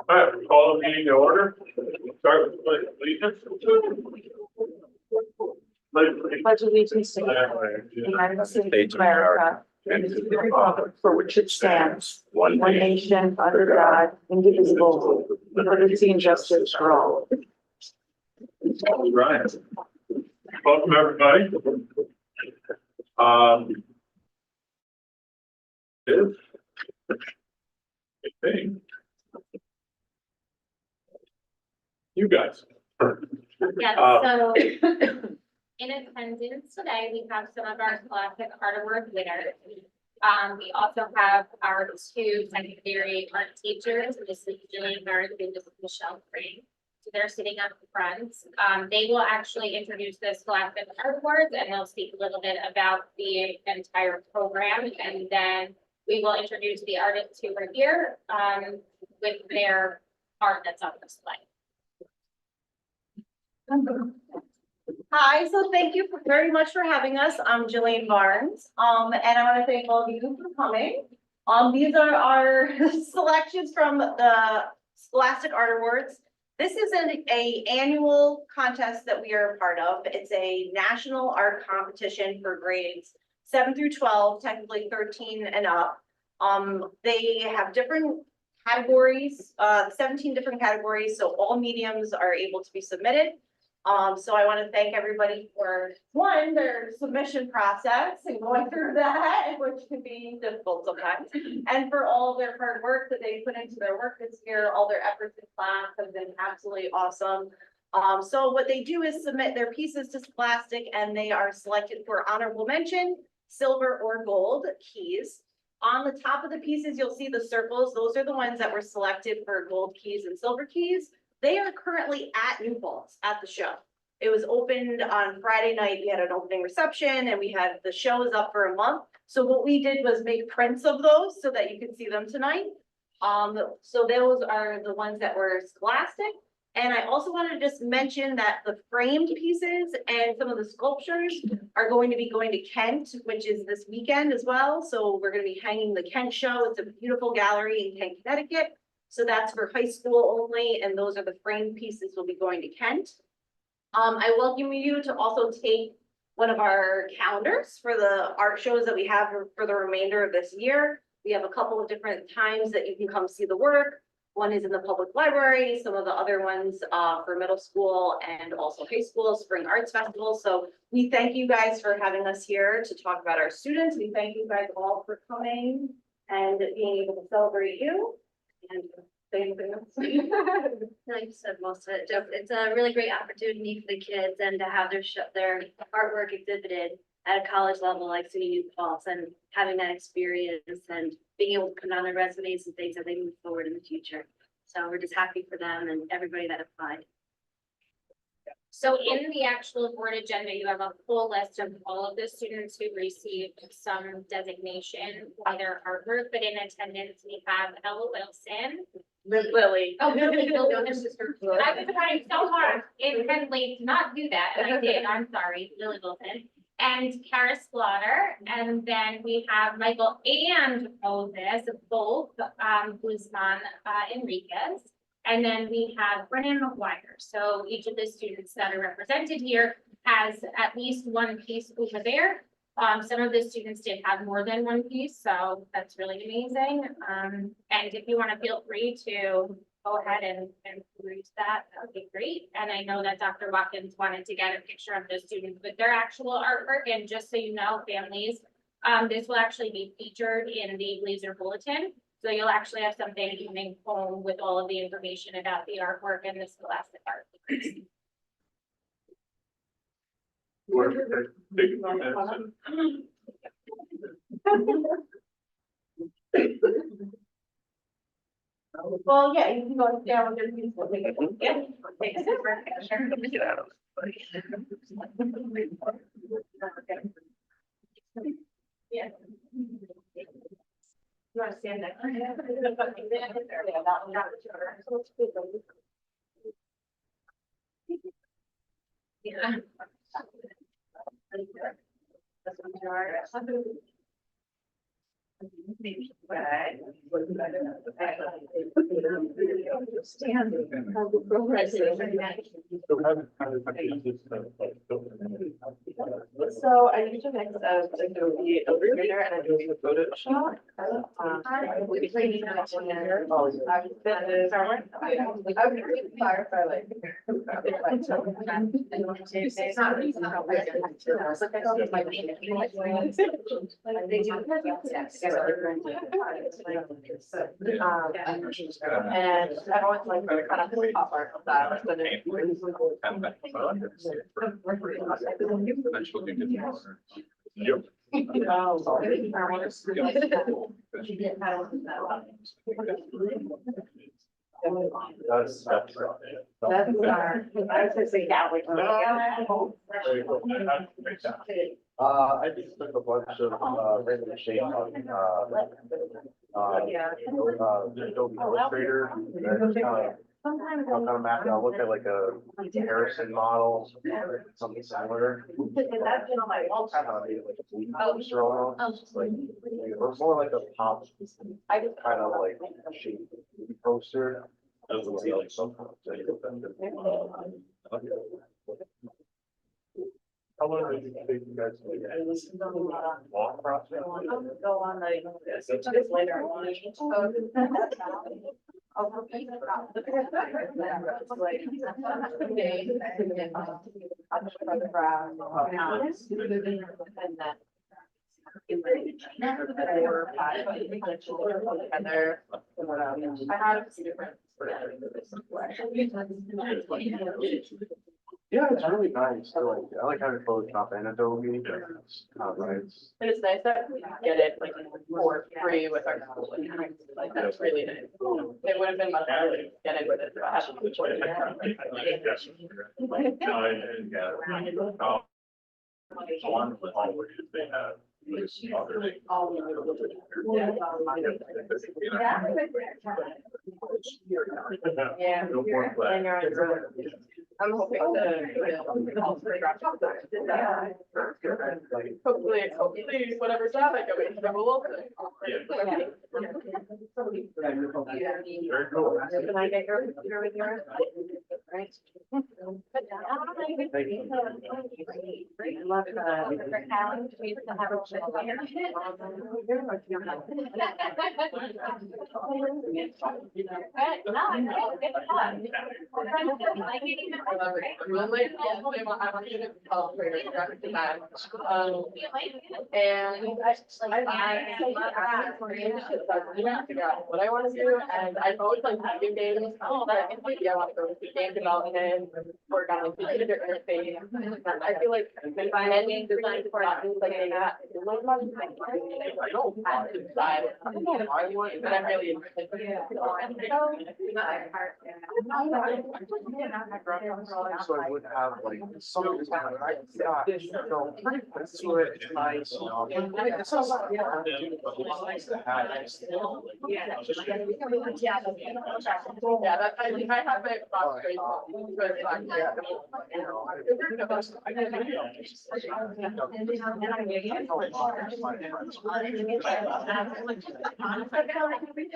All right, we call the meeting to order. Start with the allegiance. Pledge allegiance to the United States of America and to the republic for which it stands, one nation under God, indivisible, with liberty and justice for all. Right. Welcome, everybody. Okay. You guys. Yes, so in attendance today, we have some of our Scholastic Art Award winners. We also have our two secondary art teachers, Mrs. Jillian Garth and Mrs. Michelle Crane. So they're sitting up front. They will actually introduce the Scholastic Art Awards and they'll speak a little bit about the entire program. And then we will introduce the artists who are here with their art that's on display. Hi, so thank you very much for having us. I'm Jillian Barnes, and I want to thank all of you for coming. These are our selections from the Scholastic Art Awards. This is an annual contest that we are a part of. It's a national art competition for grades 7 through 12, technically 13 and up. They have different categories, 17 different categories, so all mediums are able to be submitted. So I want to thank everybody for their submission process and going through that, which can be difficult sometimes, and for all their hard work that they put into their work this year. All their efforts in class have been absolutely awesome. So what they do is submit their pieces to Scholastic and they are selected for honorable mention, silver or gold keys. On the top of the pieces, you'll see the circles. Those are the ones that were selected for gold keys and silver keys. They are currently at New Paltz at the show. It was opened on Friday night. We had an opening reception and we had the show is up for a month. So what we did was make prints of those so that you can see them tonight. So those are the ones that were Scholastic. And I also wanted to just mention that the framed pieces and some of the sculptures are going to be going to Kent, which is this weekend as well. So we're going to be hanging the Kent show. It's a beautiful gallery in Kent, Connecticut. So that's for high school only, and those are the framed pieces will be going to Kent. I welcome you to also take one of our calendars for the art shows that we have for the remainder of this year. We have a couple of different times that you can come see the work. One is in the public library, some of the other ones for middle school and also high school, Spring Arts Festival. So we thank you guys for having us here to talk about our students. We thank you guys all for coming and being able to celebrate you. And say anything else? Like you said, most of it. It's a really great opportunity for the kids and to have their artwork exhibited at a college level like SUNY New Paltz and having that experience and being able to put on their resumes and things as they move forward in the future. So we're just happy for them and everybody that applied. So in the actual board agenda, you have a full list of all of the students who received some designation for their artwork, but in attendance, we have Ella Wilson. Lily. Oh, Lily Wilson. I was trying so hard intently to not do that, and I did. I'm sorry, Lily Wilson. And Kara Slaughter, and then we have Michael and Moses, both Guzman Enriquez. And then we have Brennan McGuire. So each of the students that are represented here has at least one piece over there. Some of the students did have more than one piece, so that's really amazing. And if you want to feel free to go ahead and peruse that, that would be great. And I know that Dr. Watkins wanted to get a picture of the students with their actual artwork. And just so you know, families, this will actually be featured in the Blazer Bulletin. So you'll actually have something coming home with all of the information about the artwork and the Scholastic art. Well, yeah, you can go down with your people. Yeah. Take a separate picture. Get out of Yeah. You want to stand there? Yeah. understanding of the progressive. So I use a mix of Adobe Illustrator and Adobe Photoshop. We became and everyone's like kind of pop art of that. So then- Yep. That's our, I was gonna say that like. I just took a bunch of, random shapes on, Adobe Illustrator. And just kind of map it out, look at like a Harrison model, something similar. That's been on my wall. Kind of made like a blue poster almost, just like, or more like a pop, I just kind of like shape poster. Doesn't See like some kind of thing. How long did it take you guys to make that? Long process? go on the, just later. Yeah, it's really nice. So like, I like having Photoshop and Adobe. It's kind of nice. And it's nice that we get it like for free with our, like, that's really nice. It would have been much better to get it with it, but I have to choice. On always they have. Yeah. No more And play. you're on your own. I'm hoping to hopefully, whatever job I go into, I will. Very cool. Can I get your computer with yours? Right. I love what I want to do, and I've always liked video games. But maybe I want to go into game development, work on like the user interface. I feel like many design departments like that, like money, I don't have to decide what I want, but I'm really interested. So I would have like some of the time, I got, pretty close to it, it's nice, you know. It's also, it's nice to have. Yeah, that, I have my frustration.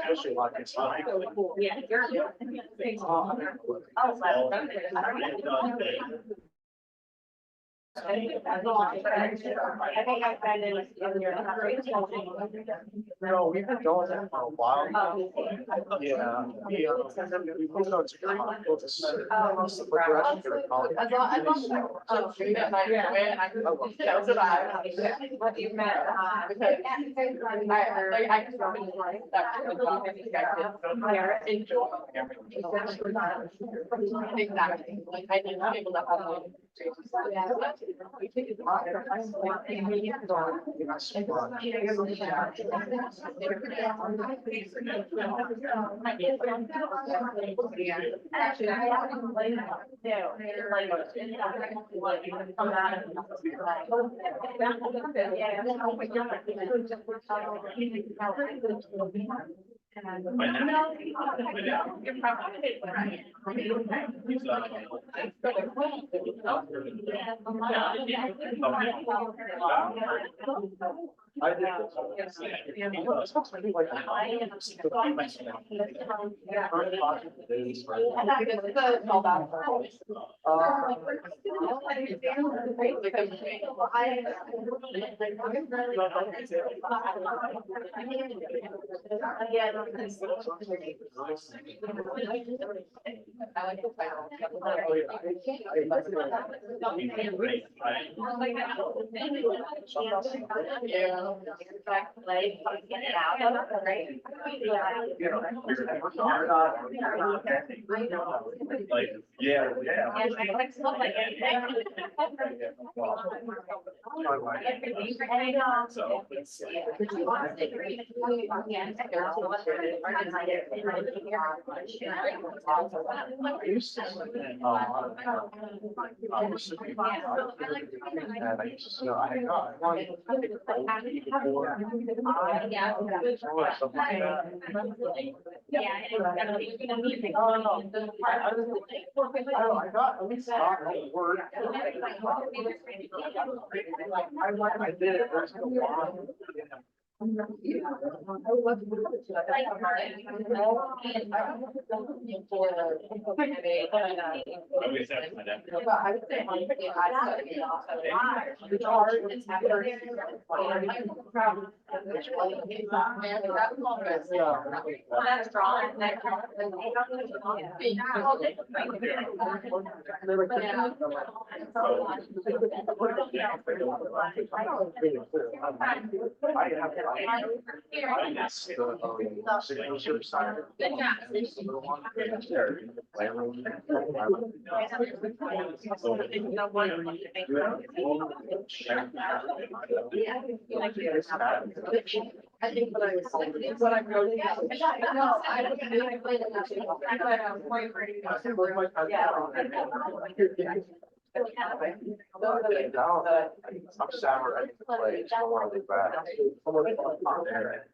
Especially like it's like. No, we've been going there for a while now. Yeah. We put on some books. The progression for college. As long as you met my way, I can survive. What you met, because I just want to like that the job and these guys did enjoy everything. Exactly, like I need to be able to have. We think it's awesome. Actually, I haven't played I did this. It's supposed to be like. Like, yeah, yeah. So. I got at least not a word. I did it. There's no one. That's strong. Good I think what I was saying, what I wrote. I'm sour. I can play. So I want to be back. I'm gonna put it on there.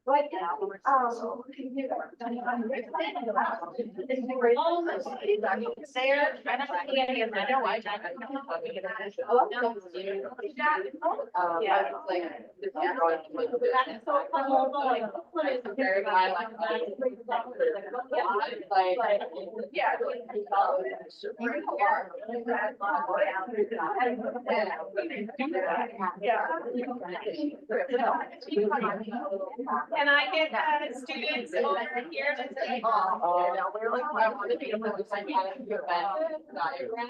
Can I get students over here to say? We're like, I want to be able to sign diagram.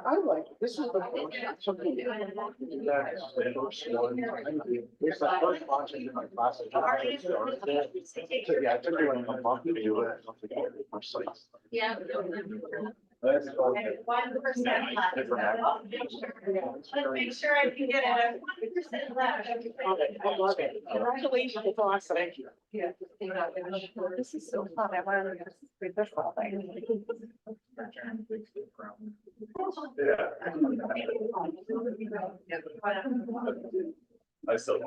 I like, this is the something that's the first one. It's the first launch in my class. So yeah, it took me like a month to do it. My sites. Yeah. Let's go. 1%. Let's make sure I can get it at 1% left. I love it. Congratulations, it's awesome. Thank you. Yeah. This is so fun. I want to read this whole thing. I still.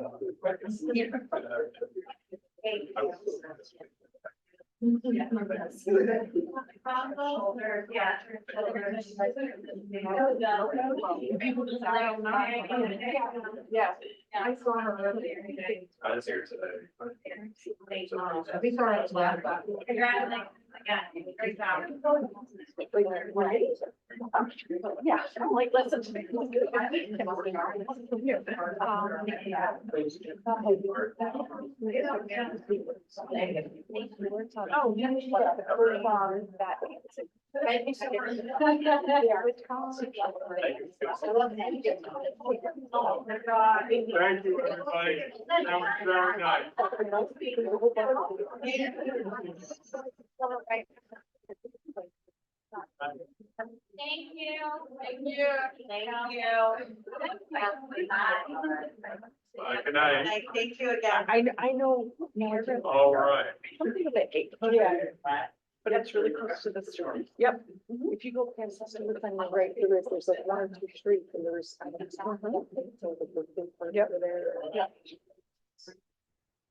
Yeah. I saw her earlier. I was here today. We saw her last. Congratulations again. Great job. Yeah, I'm like, listen to me. Oh, yeah. That. Thank you, everybody. That was very nice. Thank you. Thank you. Thank you. Good night. Thank you again. I know. All right. Something about 8. Yeah. But it's really close to the store. Yep. If you go past the store, on the right, there's like 1 or 2 streets and there's. So the big part over there. Yeah.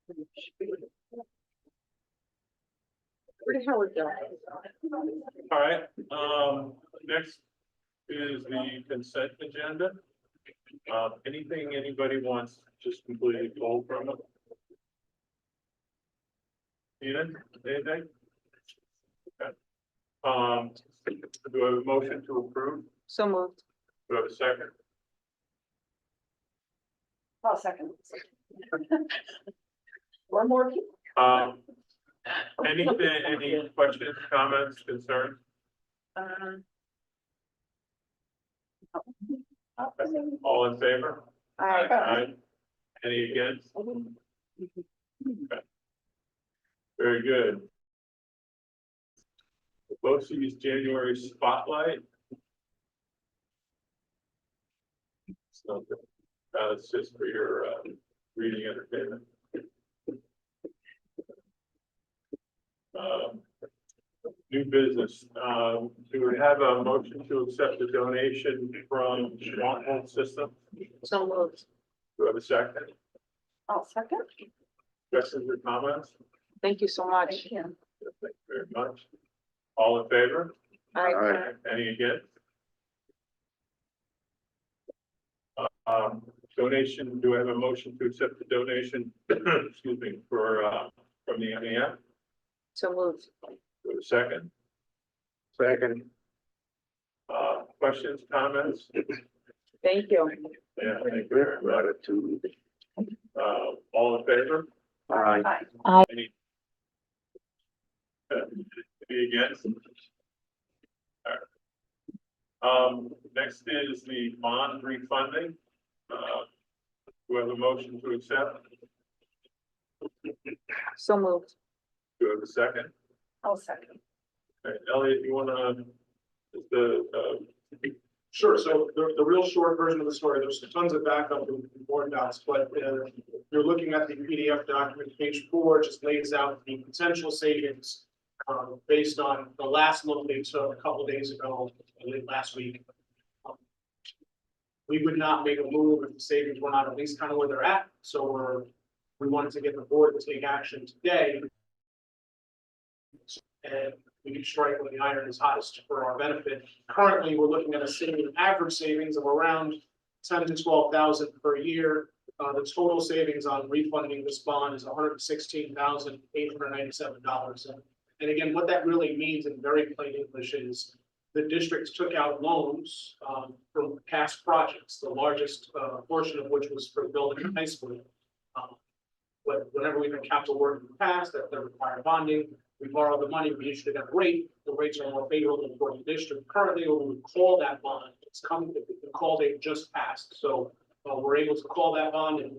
Where the hell is that? All right, next is the consent agenda. Anything anybody wants just completely pulled from it? Ian, anything? Okay. Do I have a motion to approve? So moved. Do I have a second? Oh, second. One more. Anything, any questions, comments, concerns? All in favor? Aye. Any against? Okay. Very good. BOCES January spotlight. So, it's just for your, reading entertainment. New business, do we have a motion to accept the donation from Stronghold System? So moved. Do I have a second? Oh, second. Questions or comments? Thank you so much. Thank you very much. All in favor? Aye. Any against? Donation, do I have a motion to accept the donation, excuse me, for, from the MEF? So moved. Do I have a second? Second. Questions, comments? Thank you. Yeah, thank you very much. All in favor? Aye. Any? Any against? All right. Next is the bond refunding. Do I have a motion to accept? So moved. Do I have a second? Oh, second. Okay, Elliot, you wanna, is the, Sure, so the real short version of the story, there's tons of backup and board docs, but you're looking at the PDF document, page 4, just lays out the potential savings based on the last look they took a couple days ago, late last week. We would not make a move if the savings were not at least kind of where they're at, so we wanted to get the board to take action today. And we can strike when the iron is hottest for our benefit. Currently, we're looking at a average savings of around 10 to 12,000 per year. The total savings on refunding this bond is $116,897. And again, what that really means in very plain English is the districts took out loans from past projects, the largest portion of which was for building a high school. But whenever we've had capital work in the past that require bonding, we borrow the money, we issue it at a rate, the rates are more favorable for the district. Currently, when we call that bond, it's coming, the call date just passed, so we're able to call that bond and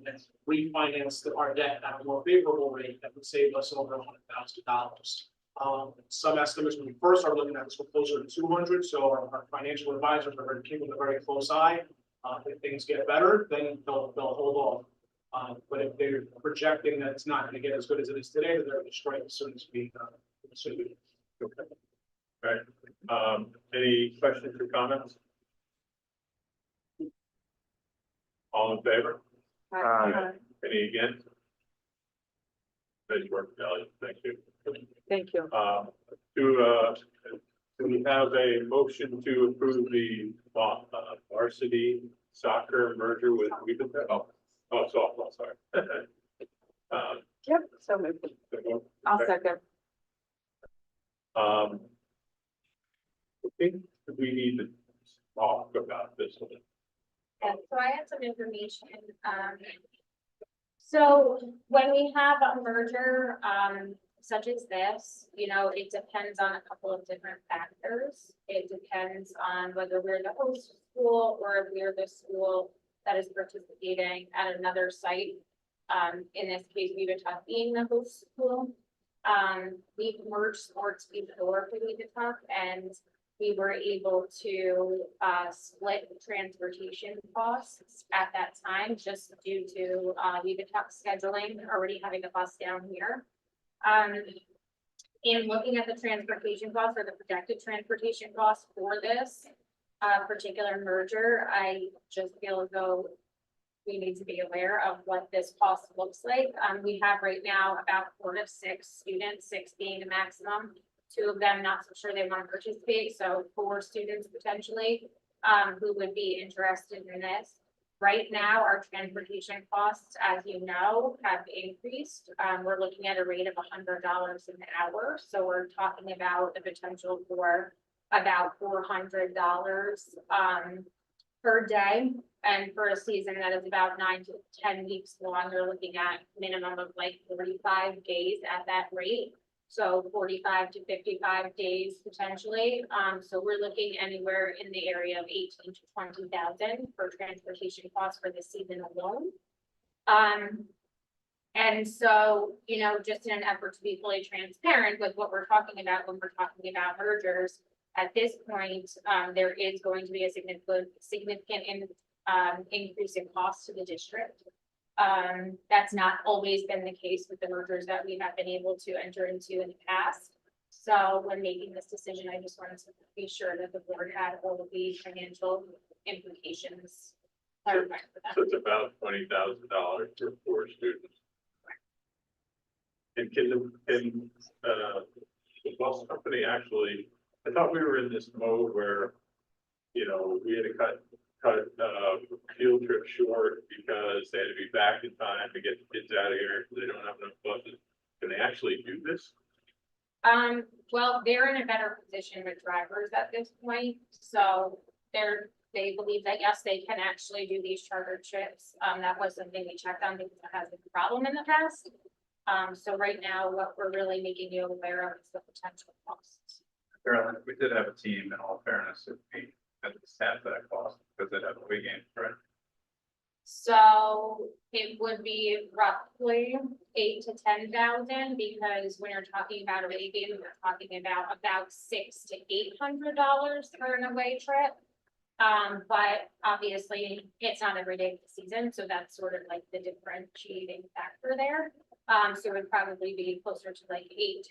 refinance our debt at a more favorable rate that would save us over $100,000. Some estimates when we first started looking at this were closer to 200, so our financial advisors are keeping a very close eye. If things get better, then they'll hold off. But if they're projecting that it's not going to get as good as it is today, then they're going to strike as soon as we. okay. Right. Any questions or comments? All in favor? Aye. Any against? Nice work, Elliot. Thank you. Thank you. Do we have a motion to approve the varsity soccer merger with Weaver? Oh, softball, sorry. Yep. So moved. I'll second. I think we need to talk about this one. Yeah, so I had some information, so when we have a merger, such as this, you know, it depends on a couple of different factors. It depends on whether we're the host school or if we're the school that is participating at another site. In this case, Weaver being the host school. We've merged sports before for Weaver, and we were able to split transportation costs at that time just due to Weaver scheduling already having a bus down here. In looking at the transportation costs or the projected transportation costs for this particular merger, I just feel as though we need to be aware of what this cost looks like. We have right now about 4 to 6 students, 6 being the maximum. 2 of them not so sure they want to participate, so 4 students potentially, who would be interested in this. Right now, our transportation costs, as you know, have increased. We're looking at a rate of $100 an hour, so we're talking about the potential for about $400 per day. And for a season that is about 9 to 10 weeks long, you're looking at minimum of like 45 days at that rate. So 45 to 55 days potentially. So we're looking anywhere in the area of 18 to 20,000 for transportation costs for this season alone. And so, you know, just in an effort to be fully transparent with what we're talking about when we're talking about mergers, at this point, there is going to be a significant increase in cost to the district. That's not always been the case with the mergers that we have been able to enter into in the past. So when making this decision, I just wanted to be sure that the board had all of the financial implications clarified for So them. it's about $20,000 for 4 students. And the bus company actually, I thought we were in this mode where, you know, we had to cut field trip short because they had to be back in time to get the kids out of here. They don't have enough buses. Can they actually do this? Well, they're in a better position with drivers at this point, so they believe that, yes, they can actually do these charter trips. That was something we checked on because it has been a problem in the past. So right now, what we're really making you aware of is the potential costs. Carolyn, we did have a team, in all fairness, if we had to staff that cost, because they'd have a big game, right? So it would be roughly 8 to 10,000, because when you're talking about a away game, we're talking about $600 to $800 for an away trip. But obviously it's not every day of the season, so that's sort of like the differentiating factor there. So it would probably be closer to like $8,000 to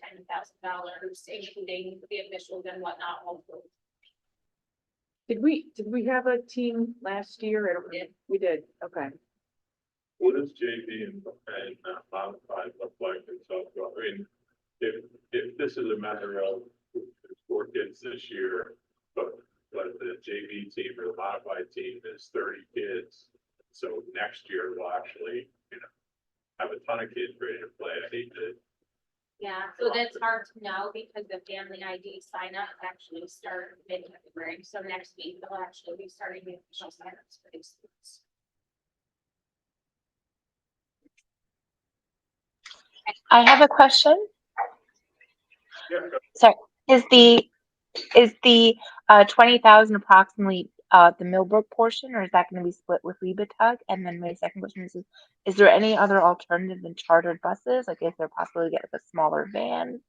$10,000, including the officials and whatnot. Also. Did we have a team last year? We did, okay. What does JV and modified look like in Southwell? I mean, if this is a matter of 4 kids this year, but the JV team or the modified team is 30 kids, so next year we'll actually, you know, have a ton of kids ready to play. I hate to. Yeah, so that's hard to know because the family ID sign up actually start mid-February. So next week they'll actually be starting the official signups for these students. I have a question. Yeah, Sorry, is the 20,000 approximately the Millbrook portion, or is that going to be split with Webatug? And then my second question is there any other alternative than chartered buses? Like, is there possibly get like a smaller van?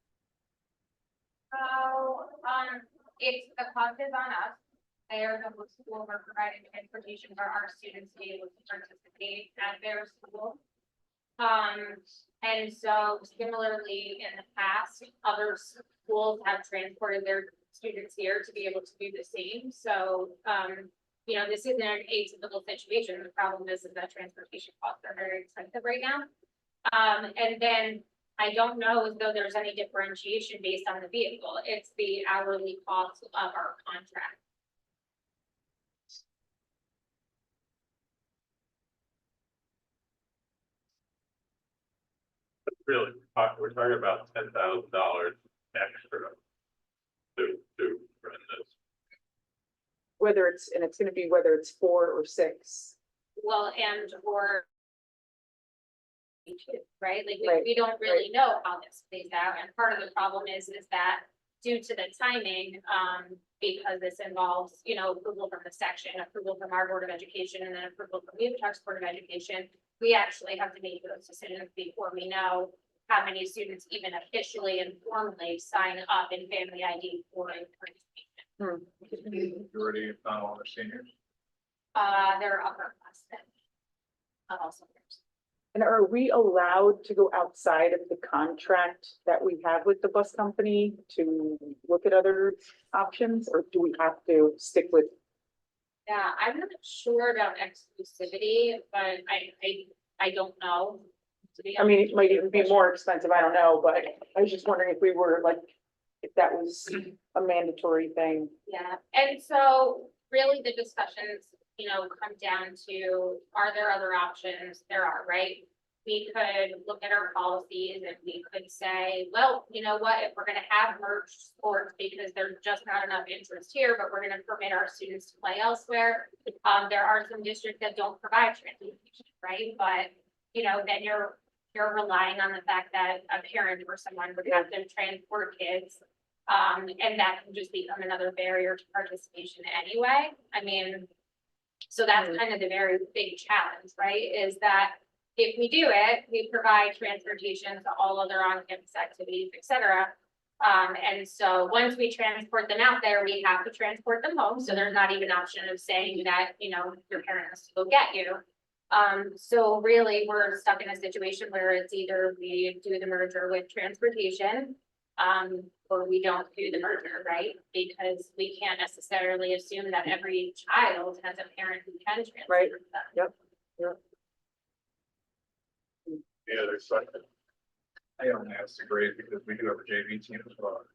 So, it's the cost is on us. They are the school, we're providing transportation for our students to be able to participate at their school. And so similarly in the past, other schools have transported their students here to be able to do the same. So, you know, this isn't an atypical situation. The problem is that transportation costs are very expensive right now. And then I don't know as though there's any differentiation based on the vehicle. It's the hourly cost of our contract. really, we're talking about $10,000 extra to run this. Whether it's going to be whether it's 4 or 6. Well, or right? Like Right, we don't really know how this plays out. And part of the problem is that due to the timing, because this involves, you know, approval from the section, approval from our Board of Education, and then approval from the Webatug's Board of Education, we actually have to make those decisions before we know how many students even officially and formally sign up in Family ID for a participation. Majority, if not all, are seniors. They're upperclassmen. Also. And are we allowed to go outside of the contract that we have with the bus company to look at other options, or do we have to stick with Yeah, I'm not sure about exclusivity, but I don't know. To be I mean, honest. it might even be more expensive, I don't know, but I was just wondering if we were like, if that was a mandatory thing. Yeah, and so really the discussions, come down to, are there other options? There are, right? We could look at our policies and we could say, well, you know what, if we're gonna have merged sports because there's just not enough interest here, but we're gonna permit our students to play elsewhere. There are some districts that don't provide transportation, right? But, then you're relying on the fact that a parent or someone would have to transport kids. And that can just become another barrier to participation anyway. I mean, so that's kind of the very big challenge, right? Is that if we do it, we provide transportation to all other on-campus activities, et cetera. And so once we transport them out there, we have to transport them home. So there's not even an option of saying that, your parent has to go get you. So really, we're stuck in a situation where it's either we do the merger with transportation, or we don't do the merger, right? Because we can't necessarily assume that every child has a parent who can transfer Right. them. Yeah, there's something. I don't think that's great because we do have a JV team as well.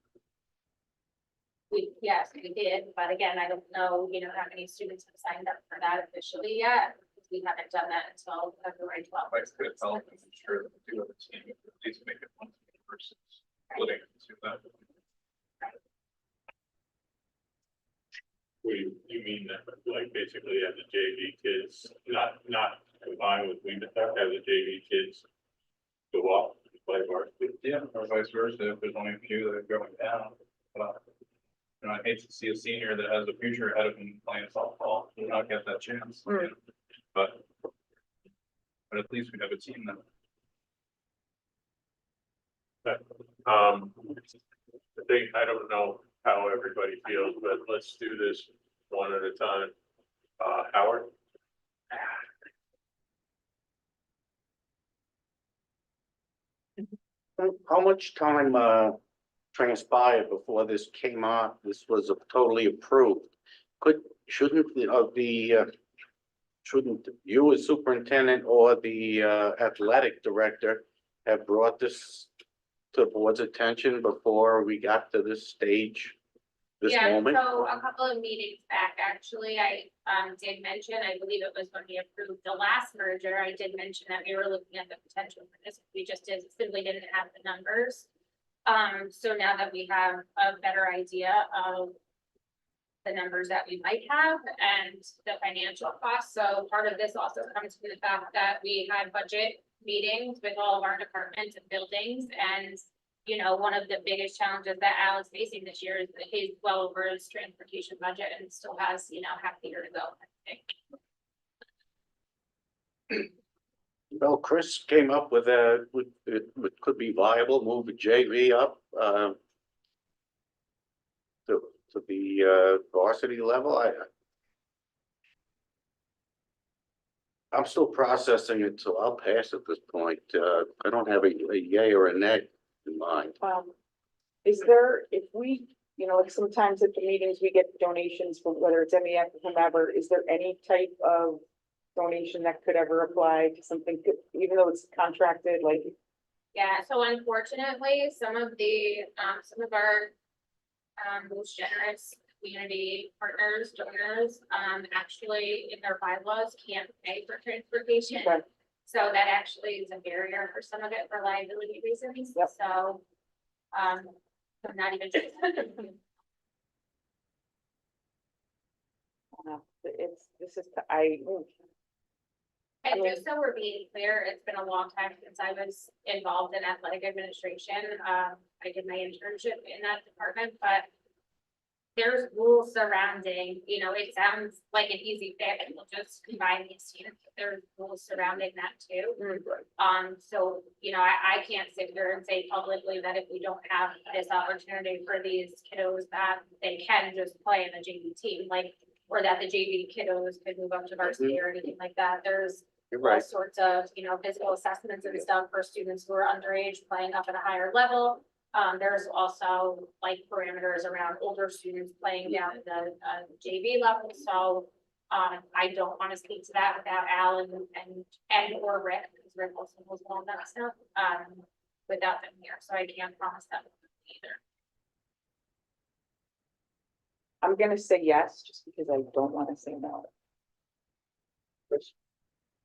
Yes, we did, but again, I don't know, how many students have signed up for that officially yet. Because we haven't done that until February 12th. I could help and ensure that we do have a team, at least make it one team versus splitting into that. You mean that, like, basically as the JV kids, not combined with Weems Tech, as the JV kids go off and play varsity? Yeah, or vice versa, if there's only a few that are going down. I hate to see a senior that has a future ahead of him playing softball, not get that chance. But at least we have a team that. I don't know how everybody feels, but let's do this one at a time. Howard? How much time, transpired before this came out? This was totally approved. Shouldn't you as superintendent or the, athletic director have brought this to the board's attention before we got to this stage? This Yeah, moment? so a couple of meetings back, actually, I did mention, I believe it was when we approved the last merger, I did mention that we were looking at the potential for this. We just simply didn't have the numbers. So now that we have a better idea of the numbers that we might have and the financial costs, so part of this also comes from the fact that we had budget meetings with all of our departments and buildings, and one of the biggest challenges that Al is facing this year is that he's well over his transportation budget and still has, half the year to go, I think. Well, Chris came up with it could be viable, move a JV up, to the, varsity level. I'm still processing it, so I'll pass at this point. I don't have a yay or a nay in mind. Is there, if we, like sometimes at the meetings, we get donations from whether it's MEF or whomever, is there any type of donation that could ever apply to something, even though it's contracted, like? Yeah, so unfortunately, some of our most generous community partners, donors, actually in their bylaws can't pay for transportation. Okay. So that actually is a barrier for some of it for liability reasons. Yep. So, I'm not even. And just so we're being clear, it's been a long time since I was involved in athletic administration. I did my internship in that department, but there's rules surrounding, it sounds like an easy fix, we'll just combine these teams, but there's rules surrounding that too. So, I can't sit here and say publicly that if we don't have this opportunity for these kiddos, that they can just play in a JV team, or that the JV kiddos could move up to varsity or anything like that. There's You're all right. sorts of, physical assessments and stuff for students who are underage playing up at a higher level. There's also parameters around older students playing down at the JV level. So I don't want to speak to that without Al and or Rick, because Rick also knows all that stuff, without them here, so I can't promise them either. I'm gonna say yes, just because I don't wanna say no. This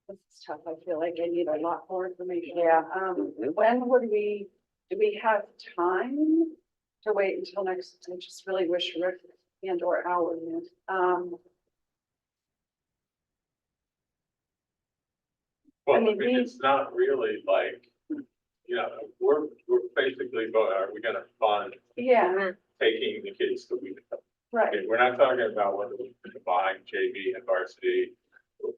is tough. I feel like I need a lot more information. Yeah. When would we, do we have time to wait until next, I just really wish Rick and or Al were in. Well, I mean, mean, it's not really like, you know, we're basically, are we gonna fund Yeah, taking the kids to Weed? right. Okay, we're not talking about whether we combine JV and varsity,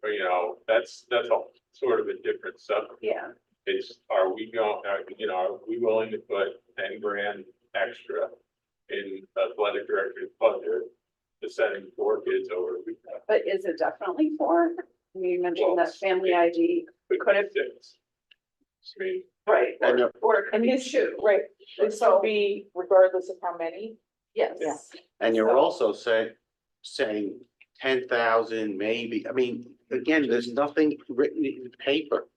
you know, that's a sort of a different subject. Yeah, It's, are we going, you know, are we willing to put 10 grand extra in athletic director's budget to send 4 kids over to Weed? but is it definitely 4? You mentioned that family ID, We could have 6. I mean, right, And or it could be 2, Right, this will be regardless of how many. yes. Yeah. And you're also saying 10,000, maybe, I mean, again, there's nothing written in paper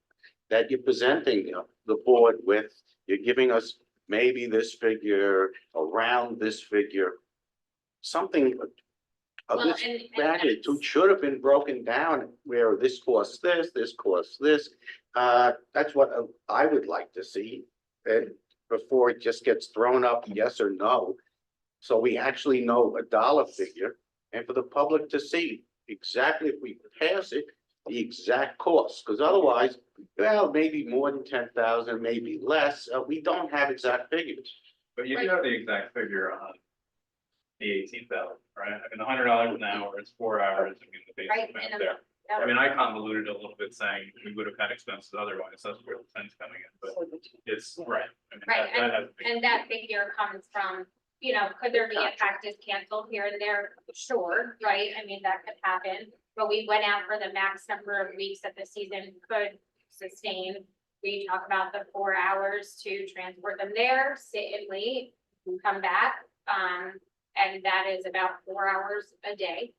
that you're presenting the board with. You're giving us maybe this figure, around this figure. Something of Well, this and magnitude that's- should have been broken down where this costs this costs this. That's what I would like to see, and before it just gets thrown up, yes or no. So we actually know a dollar figure, and for the public to see exactly if we pass it, the exact cost, because otherwise, well, maybe more than 10,000, maybe less, we don't have exact figures. But you do have the exact figure on the 18,000, right? I mean, $100 an hour, it's 4 hours, I mean, the Right, basic math and there. I mean, I convoluted it a little bit saying we would have had expenses otherwise, that's where the 10's coming in, but it's, right. I mean, Right, that has a big- and that figure comes from, you know, could there be a practice canceled here and there? Sure, right? I mean, that could happen, but we went out for the max number of weeks that the season could sustain. We talk about the 4 hours to transport them there, sit and wait, come back. And that is about 4 hours a day.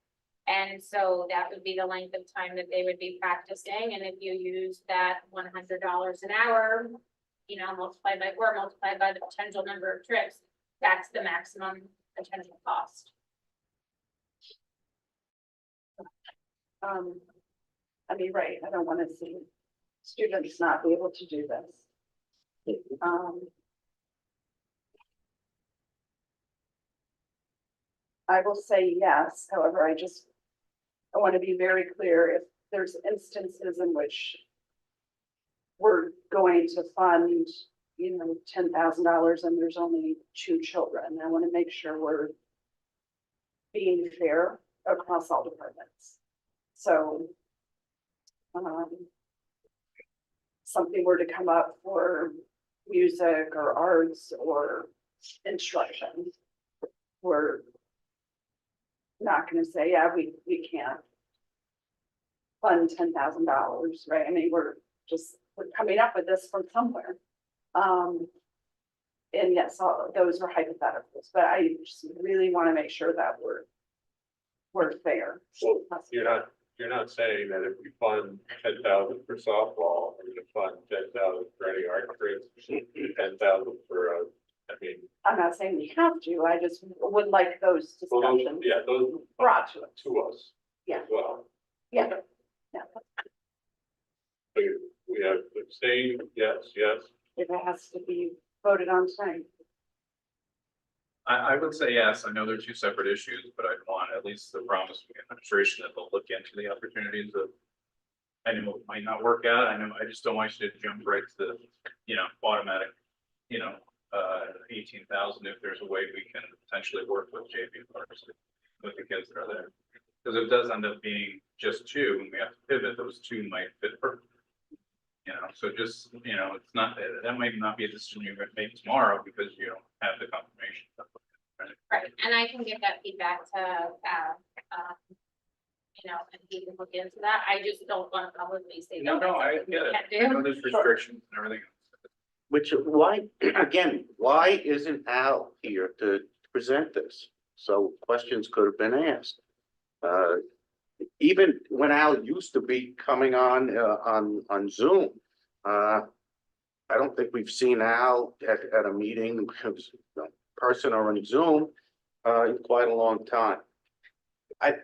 And so that would be the length of time that they would be practicing, and if you use that $100 an hour, you know, multiplied by the potential number of trips, that's the maximum potential cost. I mean, right, I don't wanna see students not be able to do this. I will say yes, however, I wanna be very clear if there's instances in which we're going to fund, you know, $10,000 and there's only 2 children. I wanna make sure we're being fair across all departments. So, something were to come up for music or arts or instruction, we're not gonna say, yeah, we can't fund $10,000, right? I mean, we're coming up with this from somewhere. And yes, those are hypotheticals, but I just really want to make sure that we're fair. You're not saying that if we fund 10,000 for softball, we're gonna fund 10,000 for any art trips, 10,000 for, I mean. I'm not saying we have to, I just would like those Well, those, discussions yeah, those brought to us. to us. Yeah. As well. Yeah, yeah, We have abstained, yes, if it has to be voted on tonight. I would say yes, I know they're 2 separate issues, but I'd want at least the promise from the administration that they'll look into the opportunities of. I know it might not work out, I know, I just don't want you to jump right to the, you know, automatic, you know, 18,000 if there's a way we can potentially work with JV varsity with the kids that are there. Because if it does end up being just 2, and we have to pivot, those 2 might fit perfectly. You know, so just, you know, it's not, that might not be a decision you're gonna make tomorrow because you don't have the confirmation. Right, and I can give that feedback to, you know, and he can look into that. I just don't want to publicly say. No, I get it. I know there's restrictions and everything. Which, why, again, why isn't Al here to present this? So questions could have been asked. even when Al used to be coming on Zoom, I don't think we've seen Al at a meeting, person or on Zoom, in quite a long time. I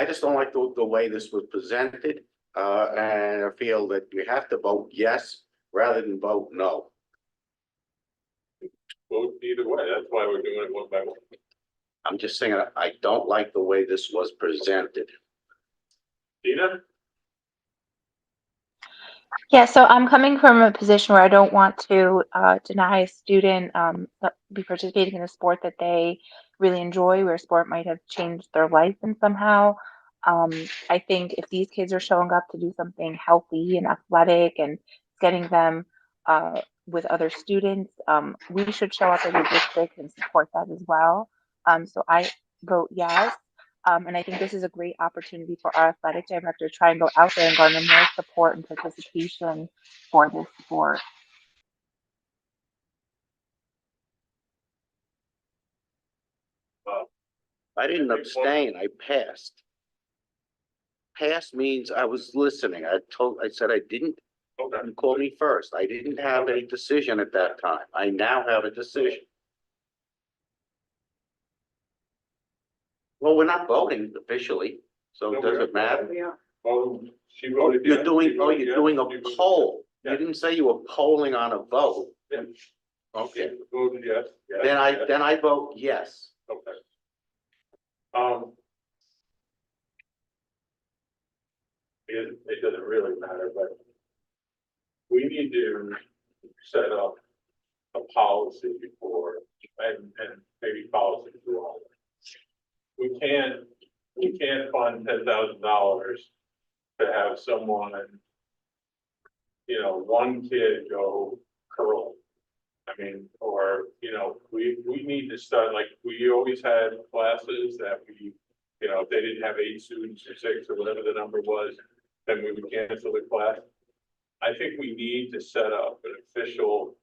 just don't like the way this was presented, and I feel that we have to vote yes rather than vote no. Vote either way, that's why we're doing it one by one. I'm just saying, I don't like the way this was presented. Dina? Yeah, so I'm coming from a position where I don't want to deny a student be participating in a sport that they really enjoy, where sport might have changed their life in somehow. I think if these kids are showing up to do something healthy and athletic and getting them with other students, we should show up as a district and support that as well. So I vote yes. And I think this is a great opportunity for our athletic director to try and go out there and garner more support and participation for this sport. I didn't abstain, I passed. Passed means I was listening. I said I didn't. Okay. You called me first. I didn't have a decision at that time. I now have a decision. Well, we're not voting officially, so No, does we're it matter? Yeah. Oh, she Oh, voted yes. you're doing, She oh, voted you're yes. doing a She voted- poll. Yeah. You didn't say you were polling on a vote. Yeah. Okay, She voted yes. Yes, then yes. I vote yes. Okay. It doesn't really matter, but we need to set up a policy before, and maybe policy for all. We can't fund $10,000 to have someone, one kid go curl. I mean, or, we need to start, like, we always had classes that if they didn't have 8 students or 6 or whatever the number was, then we would cancel the class. I think we need to set up an official,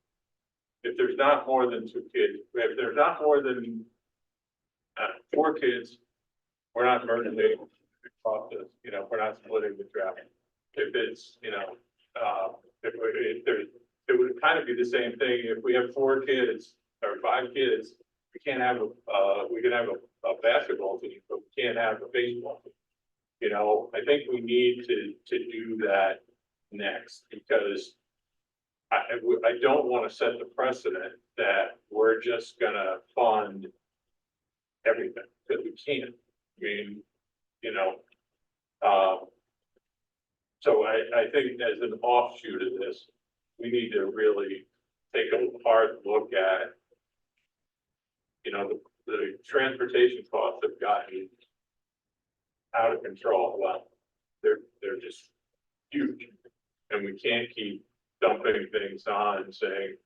if there's not more than 2 kids, if there's not more than 4 kids, we're not merging the process, we're not splitting the traffic. If it's, if there's, it would kind of be the same thing, if we have 4 kids or 5 kids, we can't have we can have a basketball team, but we can't have a baseball team. I think we need to do that next, because I don't want to set the precedent that we're just gonna fund everything, because we can't. I mean, so I think as an offshoot of this, we need to really take a hard look at, the transportation costs have gotten out of control. Well, they're just huge, and we can't keep dumping things on and saying,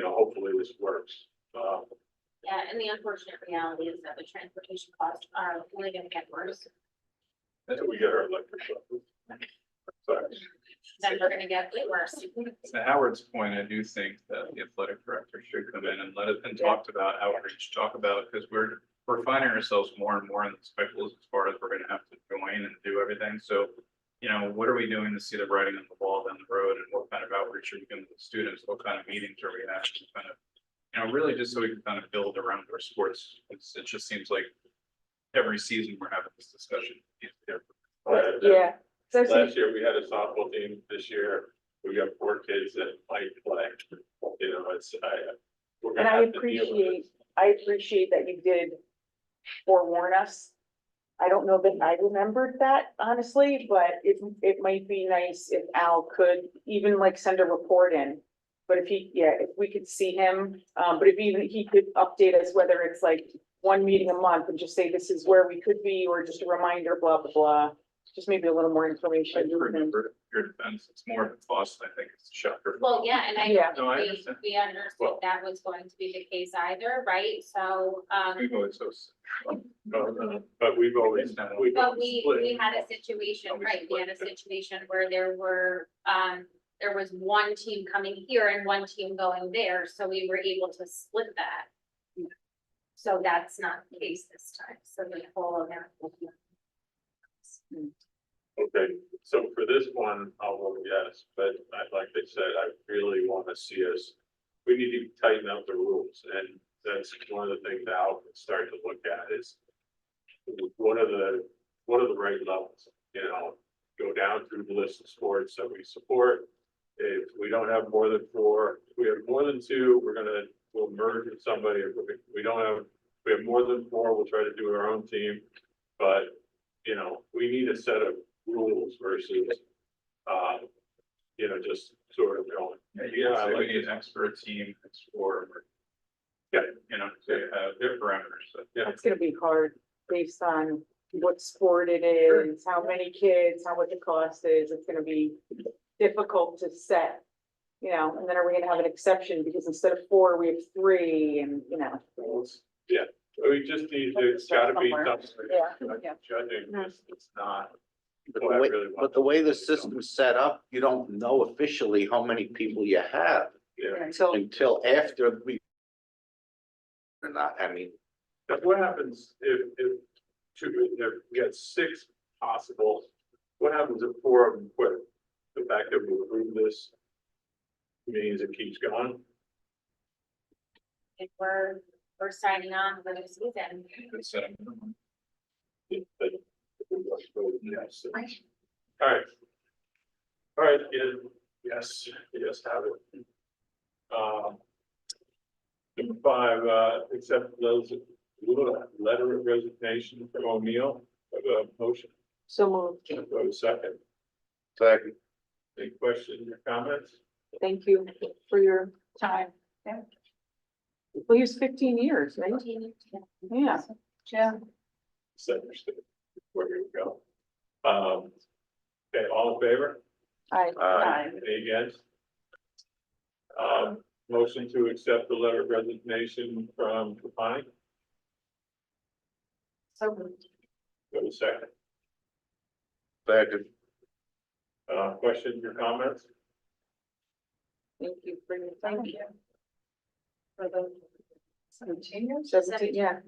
hopefully this works. Yeah, and the unfortunate reality is that the transportation costs are only gonna get worse. Until we get our electric bill. Sorry. Then we're gonna get way worse. To Howard's point, I do think that the athletic director should come in and let it, and talk about outreach, talk about, because we're finding ourselves more and more in the cycles as far as we're gonna have to join and do everything. So, what are we doing to see the writing on the wall down the road, and what kind of outreach are we doing with the students? What kind of meetings are we having? Kind of, really just so we can kind of build around our sports. It just seems like every season we're having this discussion. Yeah. So Last year, we had a softball team. This year, we got 4 kids that might play. We're And gonna I have to deal with it. appreciate that you did forewarn us. I don't know that I remembered that honestly, but it might be nice if Al could even like send a report in. But if we could see him, but if even he could update us, whether it's like 1 meeting a month and just say this is where we could be, or just a reminder, blah, blah, blah. Just maybe a little more I information. do remember your defense, it's more of a cost, I think it's a shocker. Well, yeah, and I Yeah. don't No, I think understand. we understood that was going to be the case either, right? So, We've always so. But we've always but split. we had a situation, right? We had a situation where there was one team coming here and one team going there, so we were able to split that. So that's not the case this time, so the whole amount. Okay, so for this one, I'll vote yes, but like I said, I really want to see us, we need to tighten up the rules, and that's one of the things Al can start to look at is what are the right levels, you know, go down through the list of sports that we support. If we don't have more than 4, if we have more than 2, we'll merge with somebody. If we don't have, if we have more than 4, we'll try to do our own team. But, you know, we need a set of rules versus, you know, just sort of going. Yeah, I like an expert team for. Yeah. You know, they have their parameters, so, yeah. It's gonna be hard based on what sport it is, how many kids, how much the cost is. It's gonna be difficult to set. You know, and then are we gonna have an exception because instead of 4, we have 3 and, you know. Yeah, we just need to, it's gotta be something. Yeah, yeah. Judging, it's not. But what I really want. but the way the system's set up, you don't know officially how many people you have Yeah, until after we. Or not, I mean, but what happens if we got 6 possible, what happens if 4 of them quit? The fact that we approve this means it keeps going. If we're signing on for the season. It's set up minimum. Yes. All right. All right, yes, yes, have it. Number 5, accept those letter of resignation from O'Neill, motion, So moved. go to second. second, Any questions or comments? Thank you for your time. Yeah. Well, he was 15 years, right? Yeah. Yeah. Misunderstood. Where we go. Okay, all in favor? Aye. Any against? Motion to accept the letter of resignation from Trapani, So moved. go to second. second, Questions or comments? Thank you for your time. Thank you. For the 17 years? 17, yeah.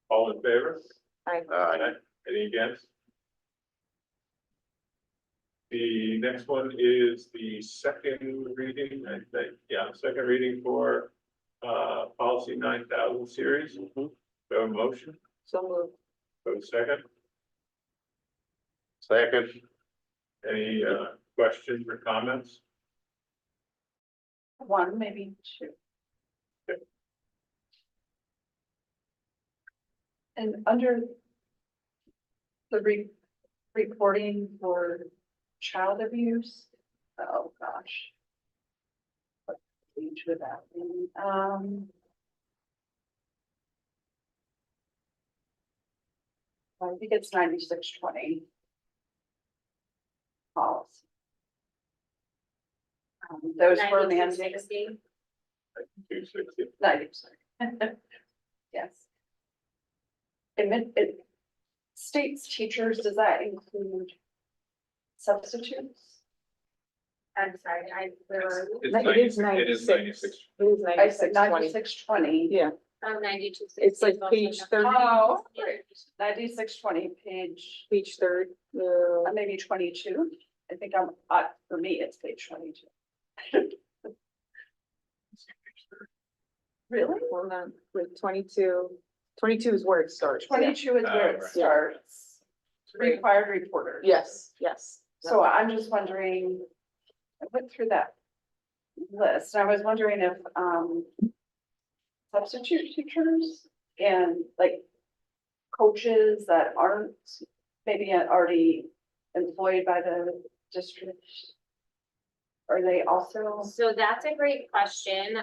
All in favor? aye, Any against? The next one is the second reading, I think, yeah, second reading for policy 9000 series. Go motion, So moved. go second. second, Any questions or comments? 1, maybe 2. And under the reporting for child abuse, oh gosh. What page would that be? I think it's 9620. Policy. Those were mandated. 60. 260. 90, sorry. Yes. It states teachers, does that include substitutes? I'm sorry, It is 96. It is I said 96. 9620. Yeah, 92. it's like page 30, Oh, 9620, page 3rd. maybe 22. I think for me, it's page 22. Really? Hold on, wait, 22. 22 is where it starts. yeah. 22 is where it right. starts. Required reporters. Yes, yes. So I'm just wondering, I went through that list, and I was wondering if, substitute teachers and like coaches that aren't maybe already employed by the district, are they also? So that's a great question.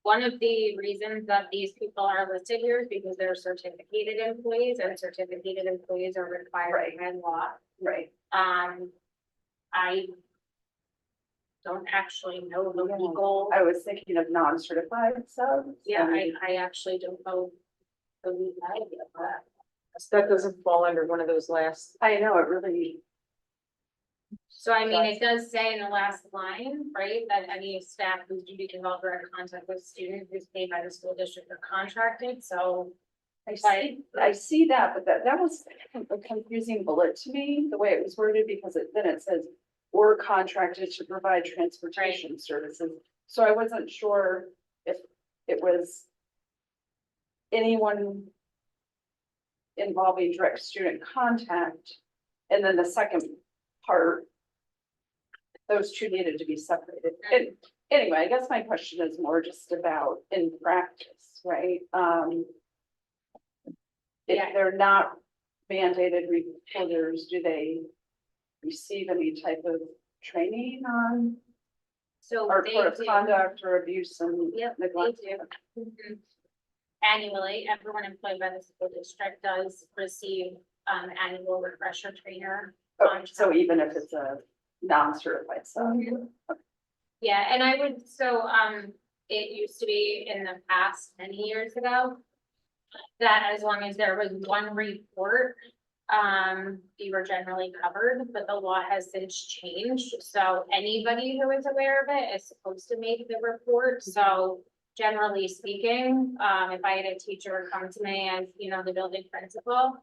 One of the reasons that these people are listed here is because they're certificated employees, and certificated employees are required by law. Right. I don't actually know the legal. I was thinking of non-certified subs. Yeah, I actually don't know the legality of that. That doesn't fall under one of those last. I know, it really, So I mean, it does say in the last line, right, that any staff whose duty to develop direct contact with students who's paid by the school district or contracted, so. I see that, but that was a confusing bullet to me, the way it was worded, because then it says, or contracted to provide transportation services. So I wasn't sure if it was anyone involving direct student contact. And then the second part, those two needed to be separated. And anyway, I guess my question is more just about in practice, right? If they're not mandated reporters, do they receive any type of training on So or they code of do. conduct or abuse and Yep, neglect? they do. Mhm. Annually, everyone employed by the school district does receive annual refresher trainer. Oh, so even if it's a non-certified sub? Mhm. Yeah, and I would, so, it used to be in the past, many years ago, that as long as there was one report, you were generally covered, but the law has since changed. So anybody who is aware of it is supposed to make the report. So generally speaking, if I had a teacher come to me as, you know, the building principal,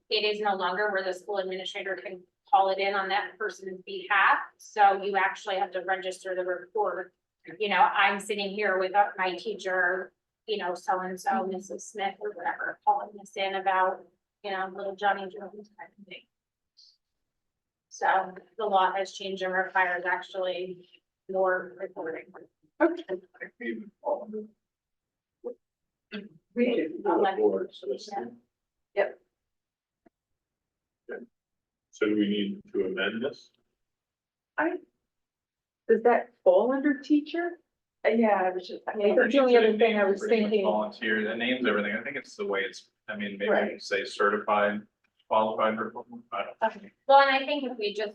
it is no longer where the school administrator can call it in on that person's behalf. So you actually have to register the report. You know, I'm sitting here with my teacher, you know, so-and-so, Mrs. Smith or whatever, calling this in about, you know, little Johnny Jones kind of thing. So the law has changed and requires actually more reporting. Yep. So do we need to amend this? Does that fall under teacher? Yeah, I was just. That's the only other thing I was Pretty much thinking. Volunteer, the names, everything, I think it's the way it's, I mean, maybe Right. we say certified, qualified, or, I don't know. Well, and I think if we just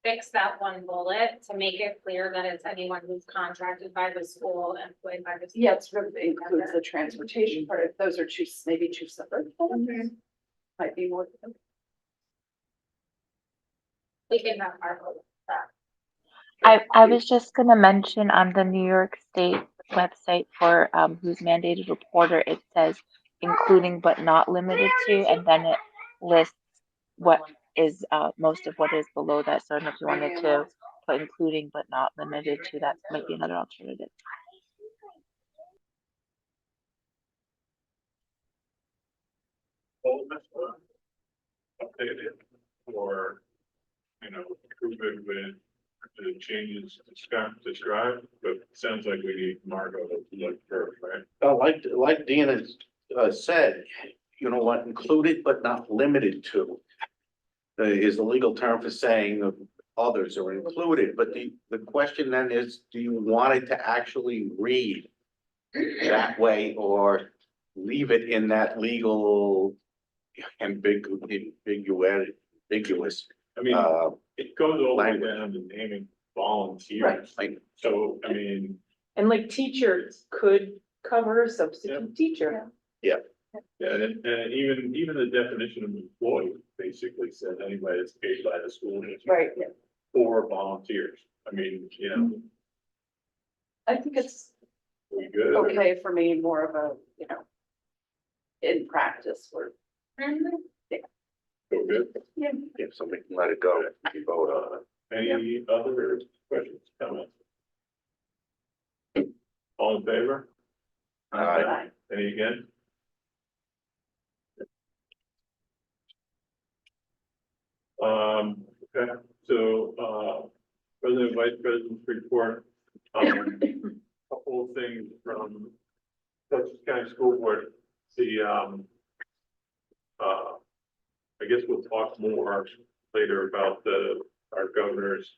fix that one bullet to make it clear that it's anyone who's contracted by the school, employed by the. School. Yeah, it's really includes the transportation part. If those are two, maybe two separate things. Might be more. We can have our vote. I was just gonna mention on the New York State website for who's mandated reporter, it says including but not limited to, and then it lists what is most of what is below that. So I don't know if you wanted to put including but not limited to, that might be another alternative. Updated or, you know, prove it with the changes described, but it sounds like we need Margot to look first, right? Like Deanna said, you know what, included but not limited to is the legal term for saying others are included, but the question then is, do you want it to actually read that way or leave it in that legal ambiguous, I mean, uh, it goes all the way language. down to naming volunteers. like, So, I mean, And like teachers could cover a substitute teacher. yeah, and even the definition of employee basically says anybody that's paid by the school district Right, or volunteers. I mean, you know, I think it's we good. okay for me, more of a, you know, in practice, where We're good. if somebody can let it go, you vote on it. Any other questions, comments? All in favor? Aye. Any again? Okay, so, President, Vice President's report, couple of things from Dutchess County School Board, I guess we'll talk more later about our governor's,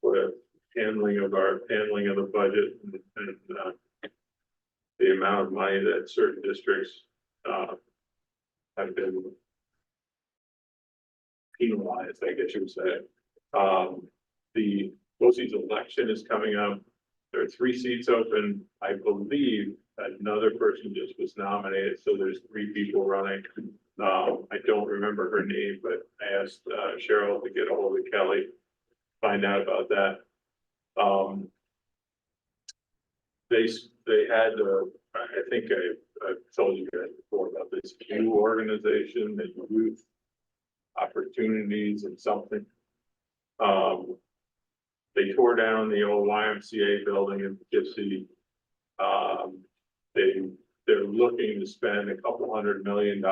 what handling of the budget and the amount of money that certain districts, have been penalized, I guess you would say. The BOCES election is coming up. There are 3 seats open. I believe another person just was nominated, so there's 3 people running. I don't remember her name, but I asked Cheryl to get a hold of Kelly, find out about that. they had, I think I've told you guys before about this new organization, the youth opportunities and something. They tore down the old YMCA building in Poughkeepsie. They're looking to spend $200 million,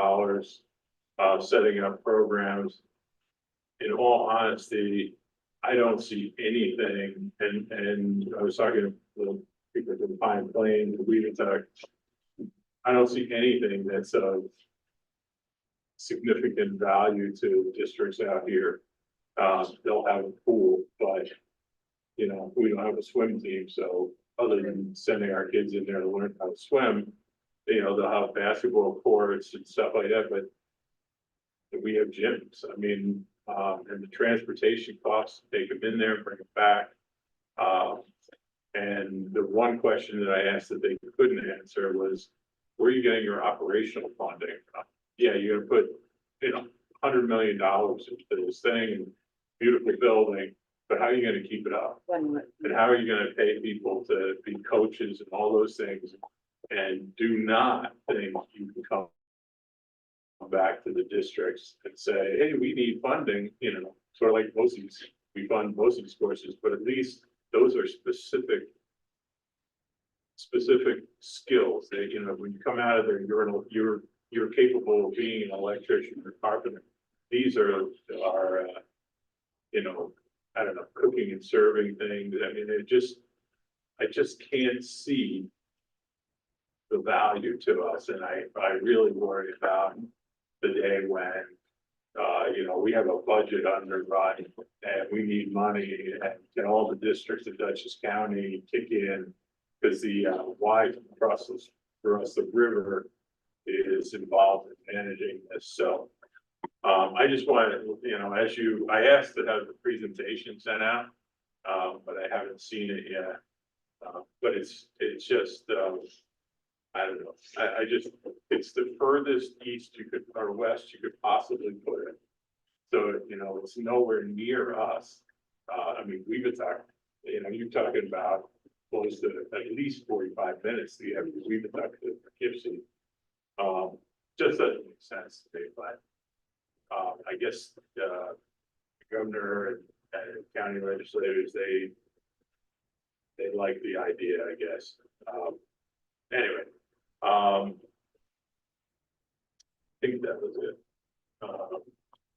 setting up programs. In all honesty, I don't see anything, and I was talking to people from Pine Plain, Weedon. I don't see anything that's of significant value to districts out here. They'll have a pool, but, you know, we don't have a swim team, so other than sending our kids in there to learn how to swim, you know, they'll have basketball courts and stuff like that, but we have gyms. I mean, and the transportation costs, take them in there, bring them back. And the one question that I asked that they couldn't answer was, where are you getting your operational funding from? Yeah, you're gonna put, you know, $100 million into this thing, and beautiful building, but how are you gonna keep it up? And how are you gonna pay people to be coaches and all those things? And do not think you can come back to the districts and say, hey, we need funding, you know, sort of like most of these, we fund most of these courses, but at least those are specific skills that, you know, when you come out of there, you're capable of being an electrician or carpenter. These are you know, I don't know, cooking and serving things. I mean, I just can't see the value to us, and I really worry about the day when, you know, we have a budget underrun and we need money, and all the districts of Dutchess County kick in because the Y across the river is involved in managing this. So I just wanted, you know, I asked to have the presentation sent out, but I haven't seen it yet. But it's just, I don't know, I just, it's the furthest east you could, or west you could possibly put it. So, you know, it's nowhere near us. I mean, we've attacked, you know, you're talking about close to at least 45 minutes to get we've attacked to Poughkeepsie. Just doesn't make sense to me, but I guess the governor and county legislators, they like the idea, I guess. Anyway, I think that was it.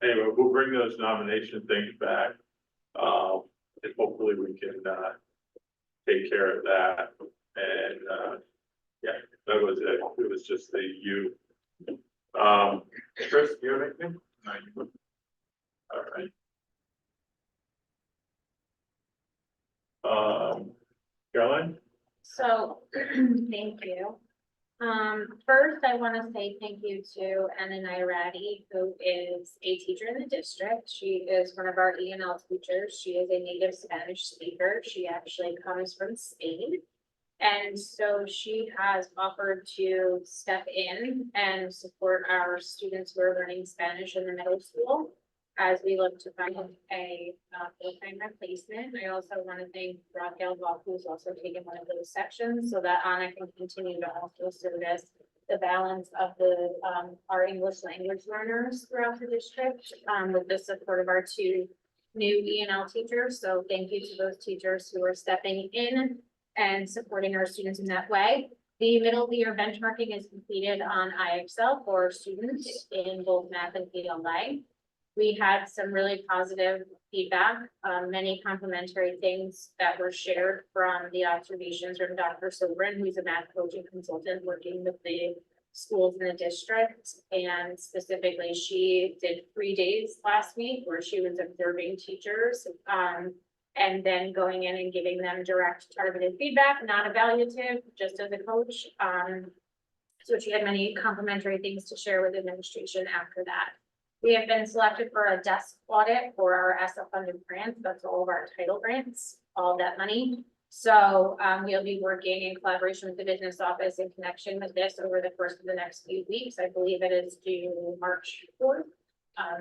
Anyway, we'll bring those nomination things back. And hopefully we can take care of that. And yeah, that was it. It was just the you. Chris, do you have anything? No, you wouldn't. All right. Caroline? So, thank you. First, I want to say thank you to Anna Nairati, who is a teacher in the district. She is one of our ENL teachers. She is a native Spanish speaker. She actually comes from Spain. And so she has offered to step in and support our students who are learning Spanish in the middle school as we look to find a full-time replacement. I also want to thank Raquel Bach, who's also taken one of those sections, so that Anna can continue to also service the balance of the our English language learners throughout the district with the support of our two new ENL teachers. So thank you to those teachers who are stepping in and supporting our students in that way. The middle of the year benchmarking is completed on IXL for students in both math and ELA. We had some really positive feedback, many complimentary things that were shared from the observations from Dr. Sobrin, who's a math coaching consultant working with the schools in the district. And specifically, she did 3 days last week where she was observing teachers and then going in and giving them direct targeted feedback, not evaluative, just as a coach. So she had many complimentary things to share with administration after that. We have been selected for a desk audit for our ESSA funded grants. That's all of our title grants, all that money. So we'll be working in collaboration with the business office in connection with this over the course of the next few weeks. I believe it is due March 4th.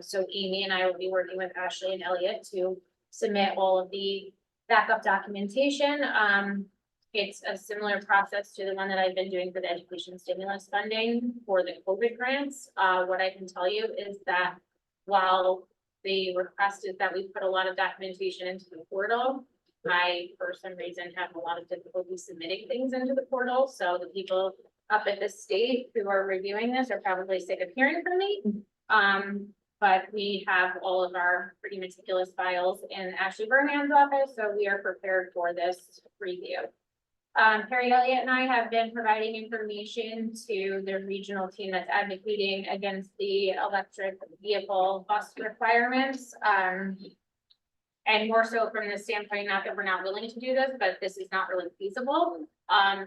So Amy and I will be working with Ashley and Elliot to submit all of the backup documentation. It's a similar process to the one that I've been doing for the education stimulus funding for the COVID grants. What I can tell you is that while the request is that we put a lot of documentation into the portal, I, for some reason, have a lot of difficulty submitting things into the portal, so the people up at the state who are reviewing this are probably sick of hearing from me. But we have all of our pretty meticulous files in Ashley Burnham's office, so we are prepared for this review. Harry Elliott and I have been providing information to the regional team that's advocating against the electric vehicle bus requirements. And more so from the standpoint, not that we're not willing to do this, but this is not really feasible.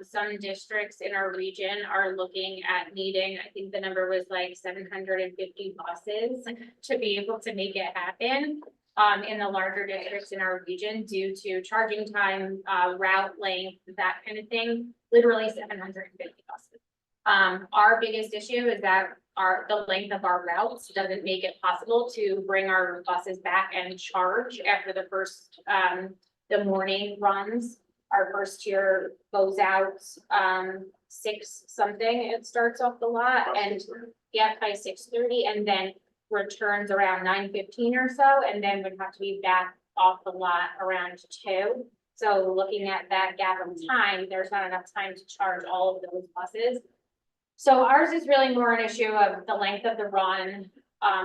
Some districts in our region are looking at needing, I think the number was like 750 buses to be able to make it happen. In the larger districts in our region due to charging time, route length, that kind of thing, literally 750 buses. Our biggest issue is that the length of our routes doesn't make it possible to bring our buses back and charge after the first, the morning runs. Our first tier goes out, 6 something, it starts off the lot and by 6:30 and then returns around 9:15 or so, and then would have to be back off the lot around 2. So looking at that gap of time, there's not enough time to charge all of those buses. So ours is really more an issue of the length of the run,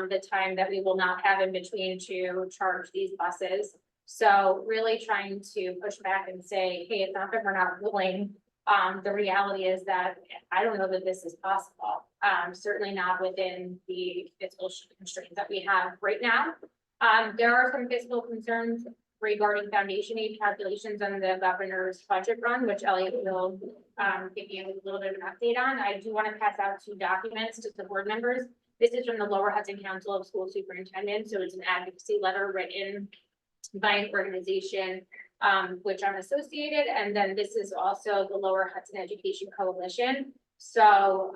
the time that we will not have in between to charge these buses. So really trying to push back and say, hey, it's not that we're not willing. The reality is that I don't know that this is possible. Certainly not within the fiscal constraints that we have right now. There are some fiscal concerns regarding foundation aid calculations on the governor's budget run, which Elliot will give you a little bit of an update on. I do want to pass out 2 documents to the board members. This is from the Lower Hudson Council of School Superintendents, so it's an advocacy letter written by an organization which I'm associated, and then this is also the Lower Hudson Education Coalition. So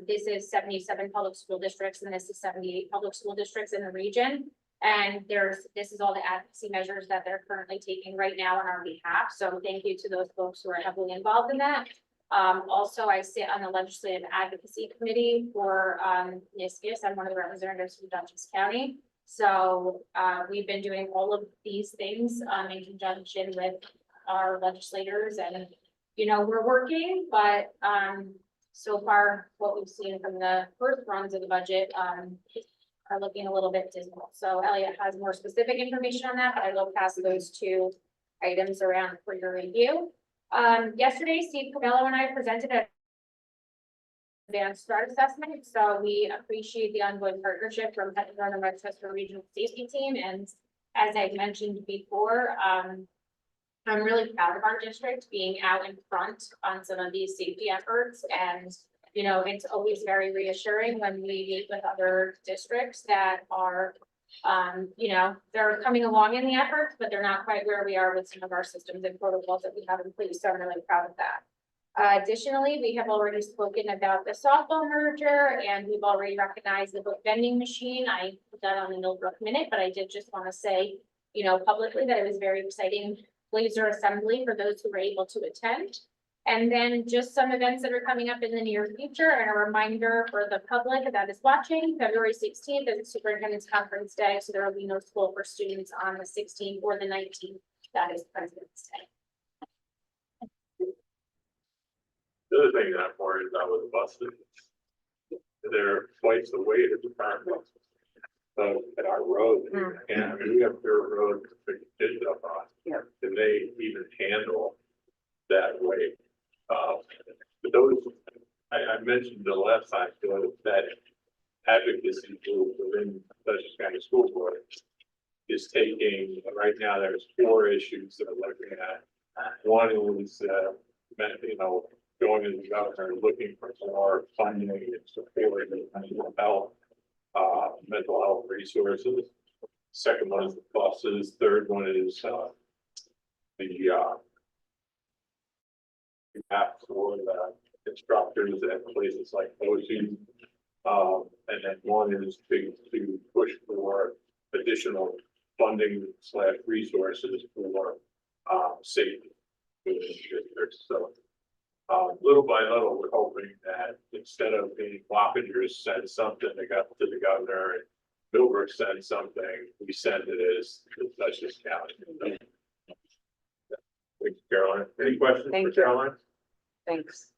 this is 77 public school districts, and this is 78 public school districts in the region. And this is all the advocacy measures that they're currently taking right now on our behalf. So thank you to those folks who are heavily involved in that. Also, I sit on the Legislative Advocacy Committee for NISBIS. I'm one of the representatives from Dutchess County. So we've been doing all of these things in conjunction with our legislators, and you know, we're working, but so far what we've seen from the first runs of the budget are looking a little bit dismal. So Elliot has more specific information on that, but I will pass those 2 items around for your review. Yesterday, Steve Cabello and I presented a advanced start assessment. So we appreciate the ongoing partnership from the Northern Westchester Regional Safety Team. And as I mentioned before, I'm really proud of our district being out in front on some of these safety efforts. And, you know, it's always very reassuring when we meet with other districts that are, you know, they're coming along in the efforts, but they're not quite where we are with some of our systems and protocols that we have in place. So I'm really proud of that. Additionally, we have already spoken about the softball merger, and we've already recognized the book vending machine. I put that on the Millbrook Minute, but I did just want to say, you know, publicly that it was very exciting Blazer assembly for those who were able to attend. And then just some events that are coming up in the near future, and a reminder for the public that is watching, February 16th is the Superintendent's Conference Day, so there will be no school for students on the 16th or the 19th. That is President's Day. The other thing that I'm worried about with buses, they're twice the weight of the current buses. So at our road, and I mean, we have dirt roads to pick kids up on. Yeah. Can they even handle that weight? But those, I mentioned the last time, that advocacy group within Dutchess County School Board is taking, right now, there's 4 issues that we're looking at. One is, you know, going to the governor, looking for more funding and support in mental health resources. Second one is the buses. Third one is the app for the instructors at places like OC. And then one is to push for additional funding / resources for safety. So, little by little, we're hoping that instead of being Wappingers send something that got to the governor and Millbrook send something, we send it as the Dutchess County. Thank you, Caroline. Any questions Thank for you. Caroline? Thanks.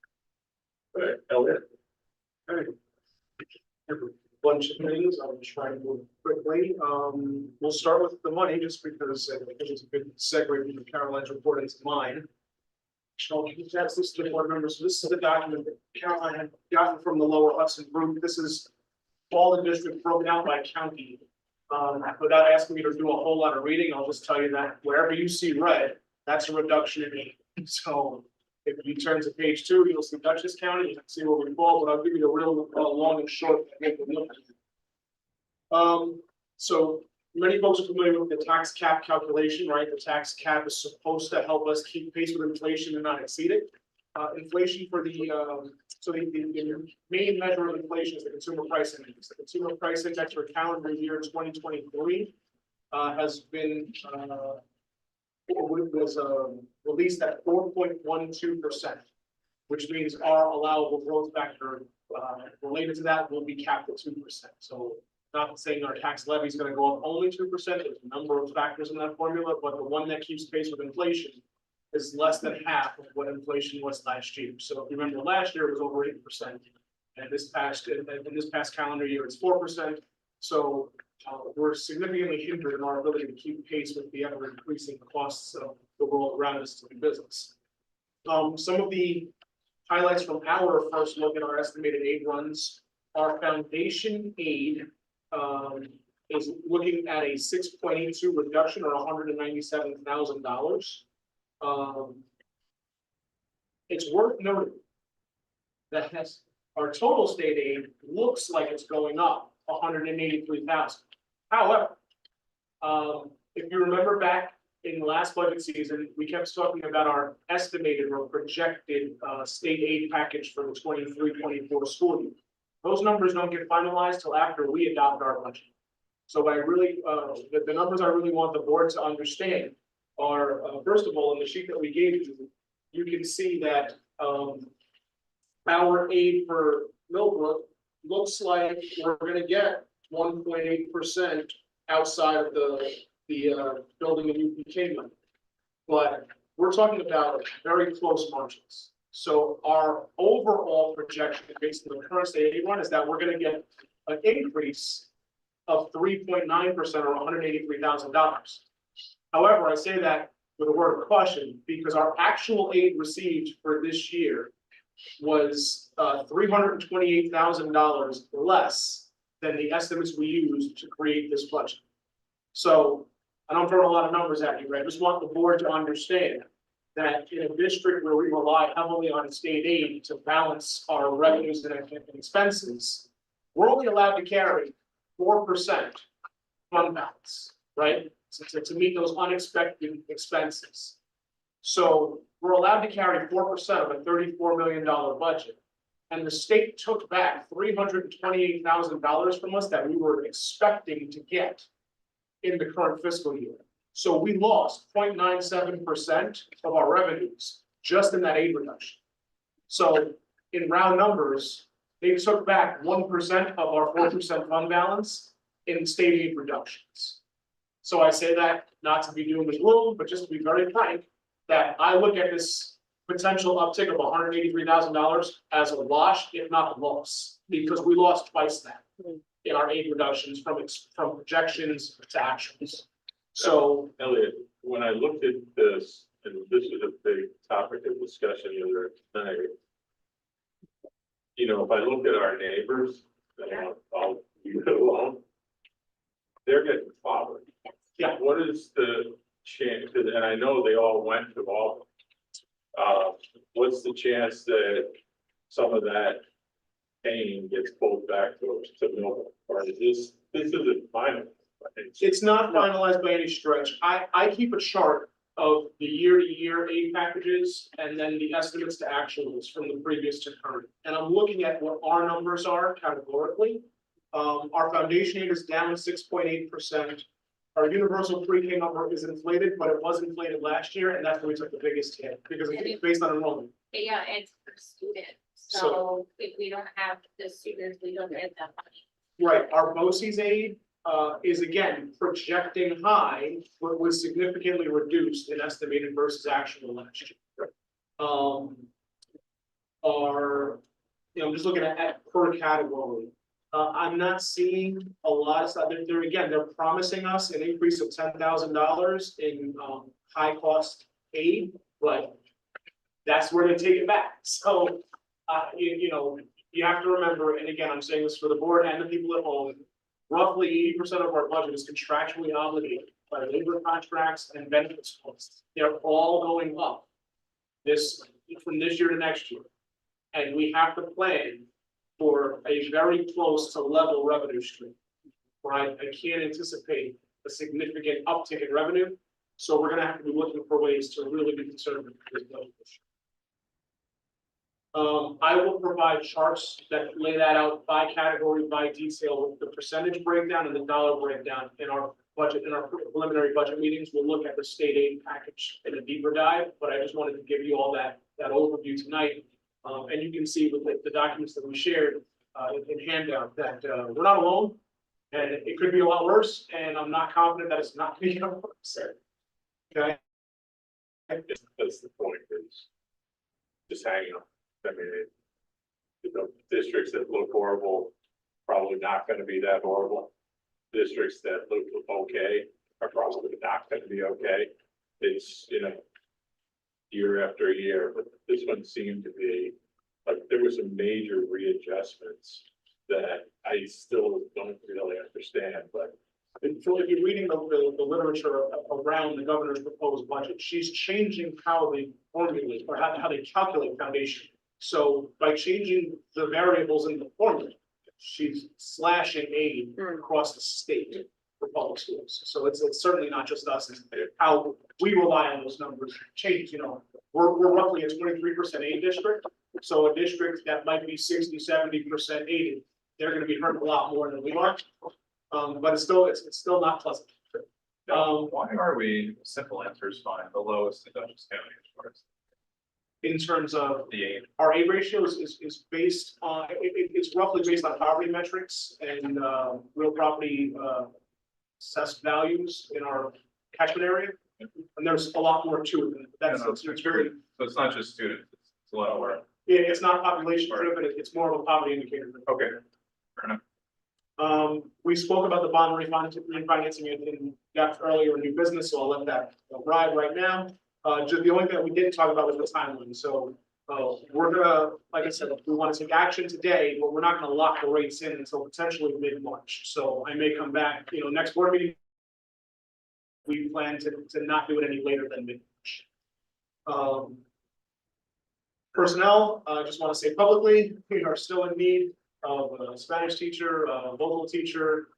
All right, Elliot. Bunch of things, I'll try to move quickly. We'll start with the money, just because I think it's a good segue from Caroline's report into mine. So that's this to the board members. So this is the document that Caroline had gotten from the Lower Hudson group. This is all the districts broken out by county. Without asking me to do a whole lot of reading, I'll just tell you that wherever you see red, that's a reduction in aid. So if you turn to page 2, you'll see Dutchess County, you can see where we fall, but I'll give you the real long and short. So many folks are familiar with the tax cap calculation, right? The tax cap is supposed to help us keep pace with inflation and not exceed it. Inflation for the, the main measure of inflation is the consumer price index. The consumer price index for calendar year 2023 has been was released at 4.12%, which means our allowable growth factor related to that will be capped at 2%. So not saying our tax levy is going to go up only 2%. There's a number of factors in that formula, but the one that keeps pace with inflation is less than half of what inflation was last year. So if you remember last year it was over 8%, and this past calendar year it's 4%. So we're significantly hindered in our ability to keep pace with the ever increasing costs of the world around us to do business. Some of the highlights from our first look at our estimated aid runs, our foundation aid is looking at a 6.82 reduction or $197,000. It's worth noting that our total state aid looks like it's going up 183,000. However, if you remember back in the last budget season, we kept talking about our estimated or projected state aid package for the 23-24 school year. Those numbers don't get finalized till after we adopt our budget. So I really, the numbers I really want the board to understand are, first of all, in the sheet that we gave you, you can see that our aid for Millbrook looks like we're going to get 1.8% outside of the building a new PK money. But we're talking about very close margins. So our overall projection based on the current state aid run is that we're going to get an increase of 3.9% or $183,000. However, I say that with a word of caution because our actual aid received for this year was $328,000 less than the estimates we used to create this budget. So I don't throw a lot of numbers at you, right? I just want the board to understand that in a district where we rely heavily on state aid to balance our revenues and expenses, we're only allowed to carry 4% fund balance, right? To meet those unexpected expenses. So we're allowed to carry 4% of a $34 million budget. And the state took back $328,000 from us that we were expecting to get in the current fiscal year. So we lost 0.97% of our revenues just in that aid reduction. So in round numbers, they took back 1% of our 4% fund balance in state aid reductions. So I say that not to be doom and gloom, but just to be very frank, that I look at this potential uptick of $183,000 as a wash, if not a loss, because we lost twice that in our aid reductions from projections to actions. So, Elliot, when I looked at this, and this is a big topic of discussion the other night. You know, if I look at our neighbors, I'll leave it alone. They're getting clobbered. Yeah. What is the chance, and I know they all went to all. What's the chance that some of that pain gets pulled back to Millbrook? Or is this isn't final? it's not finalized by any stretch. I keep a chart of the year-to-year aid packages and then the estimates to actuals from the previous to current. And I'm looking at what our numbers are categorically. Our foundation aid is down 6.8%. our universal pre-K number is inflated, but it was inflated last year, and that's where we took the biggest hit, because it's based on enrollment. Yeah, it's per student, So- so if we don't have the students, we don't get that money. Right, our BOCES aid is again projecting high, but was significantly reduced in estimated versus actual last year. I'm just looking at per category. I'm not seeing a lot of stuff. They're promising us an increase of $10,000 in high cost aid, but that's where they take it back. So, you have to remember, and again, I'm saying this for the board and the people at home, roughly 80% of our budget is contractually obligated by labor contracts and benefits costs. They're all going up from this year to next year. And we have to plan for a very close to level revenue stream. Right, I can't anticipate a significant uptick in revenue, so we're gonna have to be looking for ways to really be conservative with this budget. I will provide charts that lay that out by category, by detail, with the percentage breakdown and the dollar breakdown in our budget, in our preliminary budget meetings. We'll look at the state aid package in a deeper dive, but I just wanted to give you all that overview tonight. And you can see with the documents that we shared in handout that we're not alone, and it could be a lot worse, and I'm not confident that it's not going to get worse. Okay. That's the point, is just hanging on. I mean, the districts that look horrible, probably not gonna be that horrible. Districts that look okay are probably not gonna be okay. It's, year after year, but this one seemed to be, like, there were some major readjustments that I still don't really understand, but And so if you're reading the literature around the governor's proposed budget, she's changing how they formulate or how they calculate foundation. So by changing the variables in the formula, she's slashing aid across the state for public schools. So it's certainly not just us, it's how we rely on those numbers change, we're roughly a 23% aid district. So a district that might be 60-70% aided, they're gonna be hurt a lot more than we are. But it's still not pleasant. Why are we, simple answer is fine, the lowest in Dutchess County as far as In terms of the aid? our aid ratio is based on, it's roughly based on poverty metrics and real property assessed values in our catchment area. And there's a lot more to it. It's very, So it's not just students, it's a lot of work. it's not population driven, it's more of a poverty indicator. Okay, fair enough. We spoke about the bond refinancing in depth earlier in new business, so I'll let that ride right now. Just the only thing that we didn't talk about was the timeline, so we're gonna, like I said, we want to take action today, but we're not gonna lock the rates in until potentially mid-March. So I may come back, next board meeting. We plan to not do it any later than mid-March. Personnel, I just want to say publicly, we are still in need of a Spanish teacher, a vocal teacher,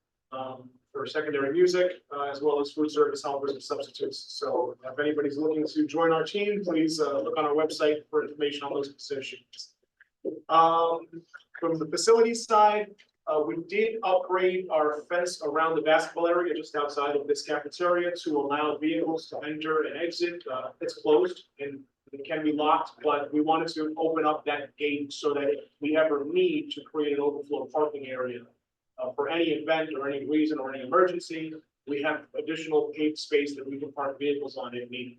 for secondary music, as well as food service helpers and substitutes. So if anybody's looking to join our team, please look on our website for information on those positions. From the facilities side, we did upgrade our fence around the basketball area just outside of this cafeteria to allow vehicles to enter and exit. It's closed and it can be locked, but we wanted to open up that gate so that if we ever need to create an overflow parking area for any event or any reason or any emergency, we have additional paved space that we can park vehicles on if needed.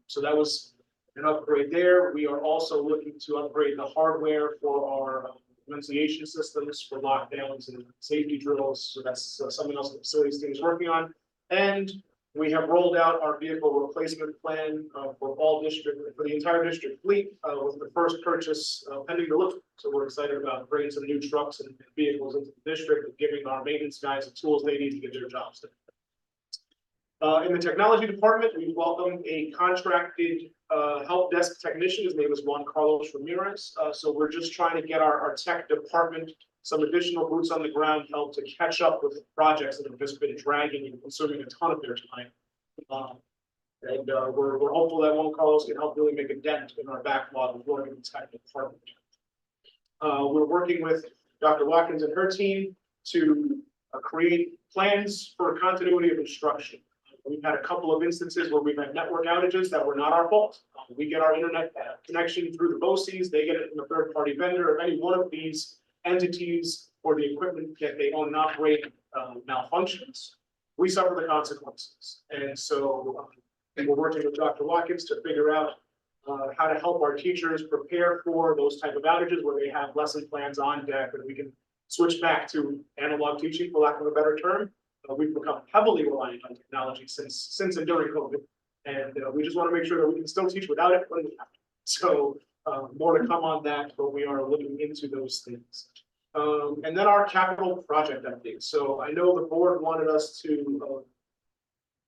So that was an upgrade there. We are also looking to upgrade the hardware for our enunciation systems for lockdowns and safety drills. So that's something else the facilities team is working on. And we have rolled out our vehicle replacement plan for the entire district fleet with the first purchase pending delivery. So we're excited about bringing some new trucks and vehicles into the district and giving our maintenance guys the tools they need to get their jobs done. In the technology department, we welcomed a contracted help desk technician. His name is Juan Carlos Ramirez. So we're just trying to get our tech department some additional boots on the ground help to catch up with projects that have just been dragging and consuming a ton of their time. We're hopeful that Juan Carlos can help really make a dent in our backlog of work in the tech department. We're working with Dr. Watkins and her team to create plans for continuity of instruction. We've had a couple of instances where we've had network outages that were not our fault. We get our internet connection through the BOCES, they get it from a third-party vendor. If any one of these entities or the equipment that they own and operate malfunctions, we suffer the consequences. And so we're working with Dr. Watkins to figure out how to help our teachers prepare for those type of outages where they have lesson plans on deck, and we can switch back to analog teaching, for lack of a better term. We've become heavily reliant on technology since and during COVID, and we just want to make sure that we can still teach without it when we have to. So more to come on that, but we are looking into those things. And then our capital project update. So I know the board wanted us to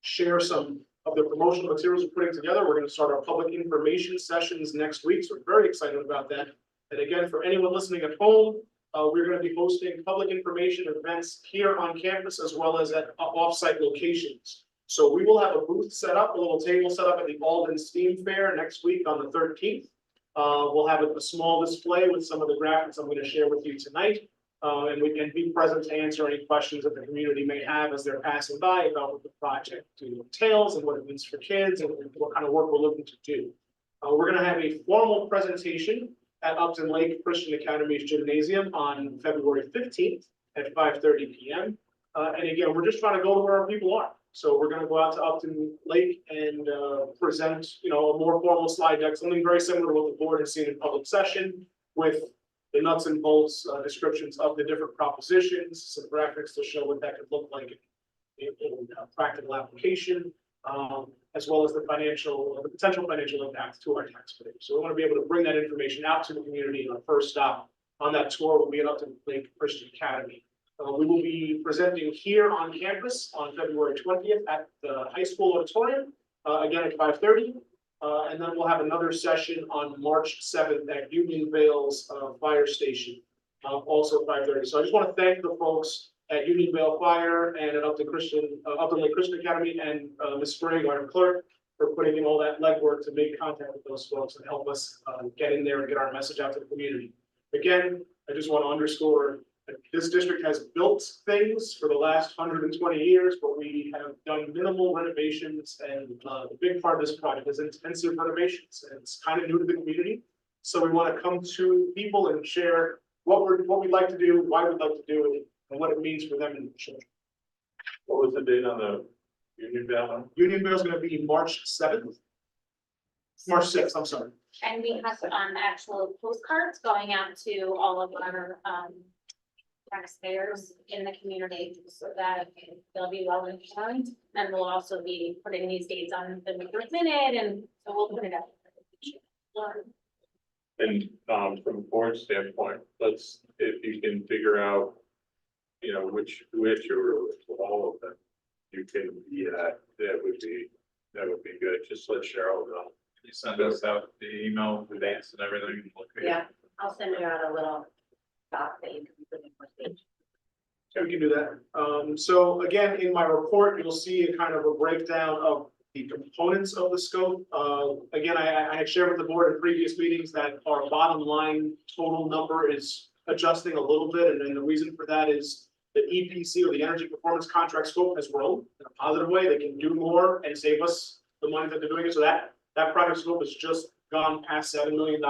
share some of the promotional materials we're putting together. We're going to start our public information sessions next week, so we're very excited about that. And again, for anyone listening at home, we're going to be hosting public information events here on campus as well as at off-site locations. So we will have a booth set up, a little table set up at the Alden STEAM Fair next week on the 13th. We'll have a small display with some of the graphics I'm going to share with you tonight. And we can be present to answer any questions that the community may have as they're passing by about what the project entails and what it means for kids and what kind of work we're looking to do. We're going to have a formal presentation at Upton Lake Christian Academy's Gymnasium on February 15th at 5:30 p.m. And again, we're just trying to go to where our people are. So we're going to go out to Upton Lake and present, a more formal slide deck, something very similar to what the board has seen in public session, with the nuts and bolts descriptions of the different propositions, some graphics to show what that could look like in practical application, as well as the potential financial impact to our taxpayers. So we want to be able to bring that information out to the community. And our first stop on that tour will be at Upton Lake Christian Academy. We will be presenting here on campus on February 20th at the high school auditorium, again at 5:30. And then we'll have another session on March 7th at Unionvale's fire station, also 5:30. So I just want to thank the folks at Unionvale Fire and at Upton Lake Christian Academy and Ms. Sprague, our clerk, for putting in all that legwork to make contact with those folks and help us get in there and get our message out to the community. Again, I just want to underscore that this district has built things for the last 120 years, but we have done minimal renovations, and the big part of this project is intensive renovations, and it's kind of new to the community. So we want to come to people and share what we'd like to do, why we'd like to do it, and what it means for them and the children. What was the date on the Unionvale? Unionvale is going to be March 7th. March 6th, I'm sorry. And we have actual postcards going out to all of our taxpayers in the community so that they'll be well informed. And we'll also be putting these dates on the minute, and so we'll put it up. And from a board standpoint, if you can figure out, which or all of them you can be at, that would be good. Just let Cheryl know. You send us out the email, the dates and everything. Yeah, I'll send you out a little doc that you can put in for stage. Yeah, we can do that. So again, in my report, you'll see a kind of a breakdown of the components of the scope. Again, I had shared with the board in previous meetings that our bottom line total number is adjusting a little bit. And then the reason for that is the EPC, or the energy performance contract scope, has grown in a positive way. They can do more and save us the money that they're doing it. So that project scope has just gone past $7 million.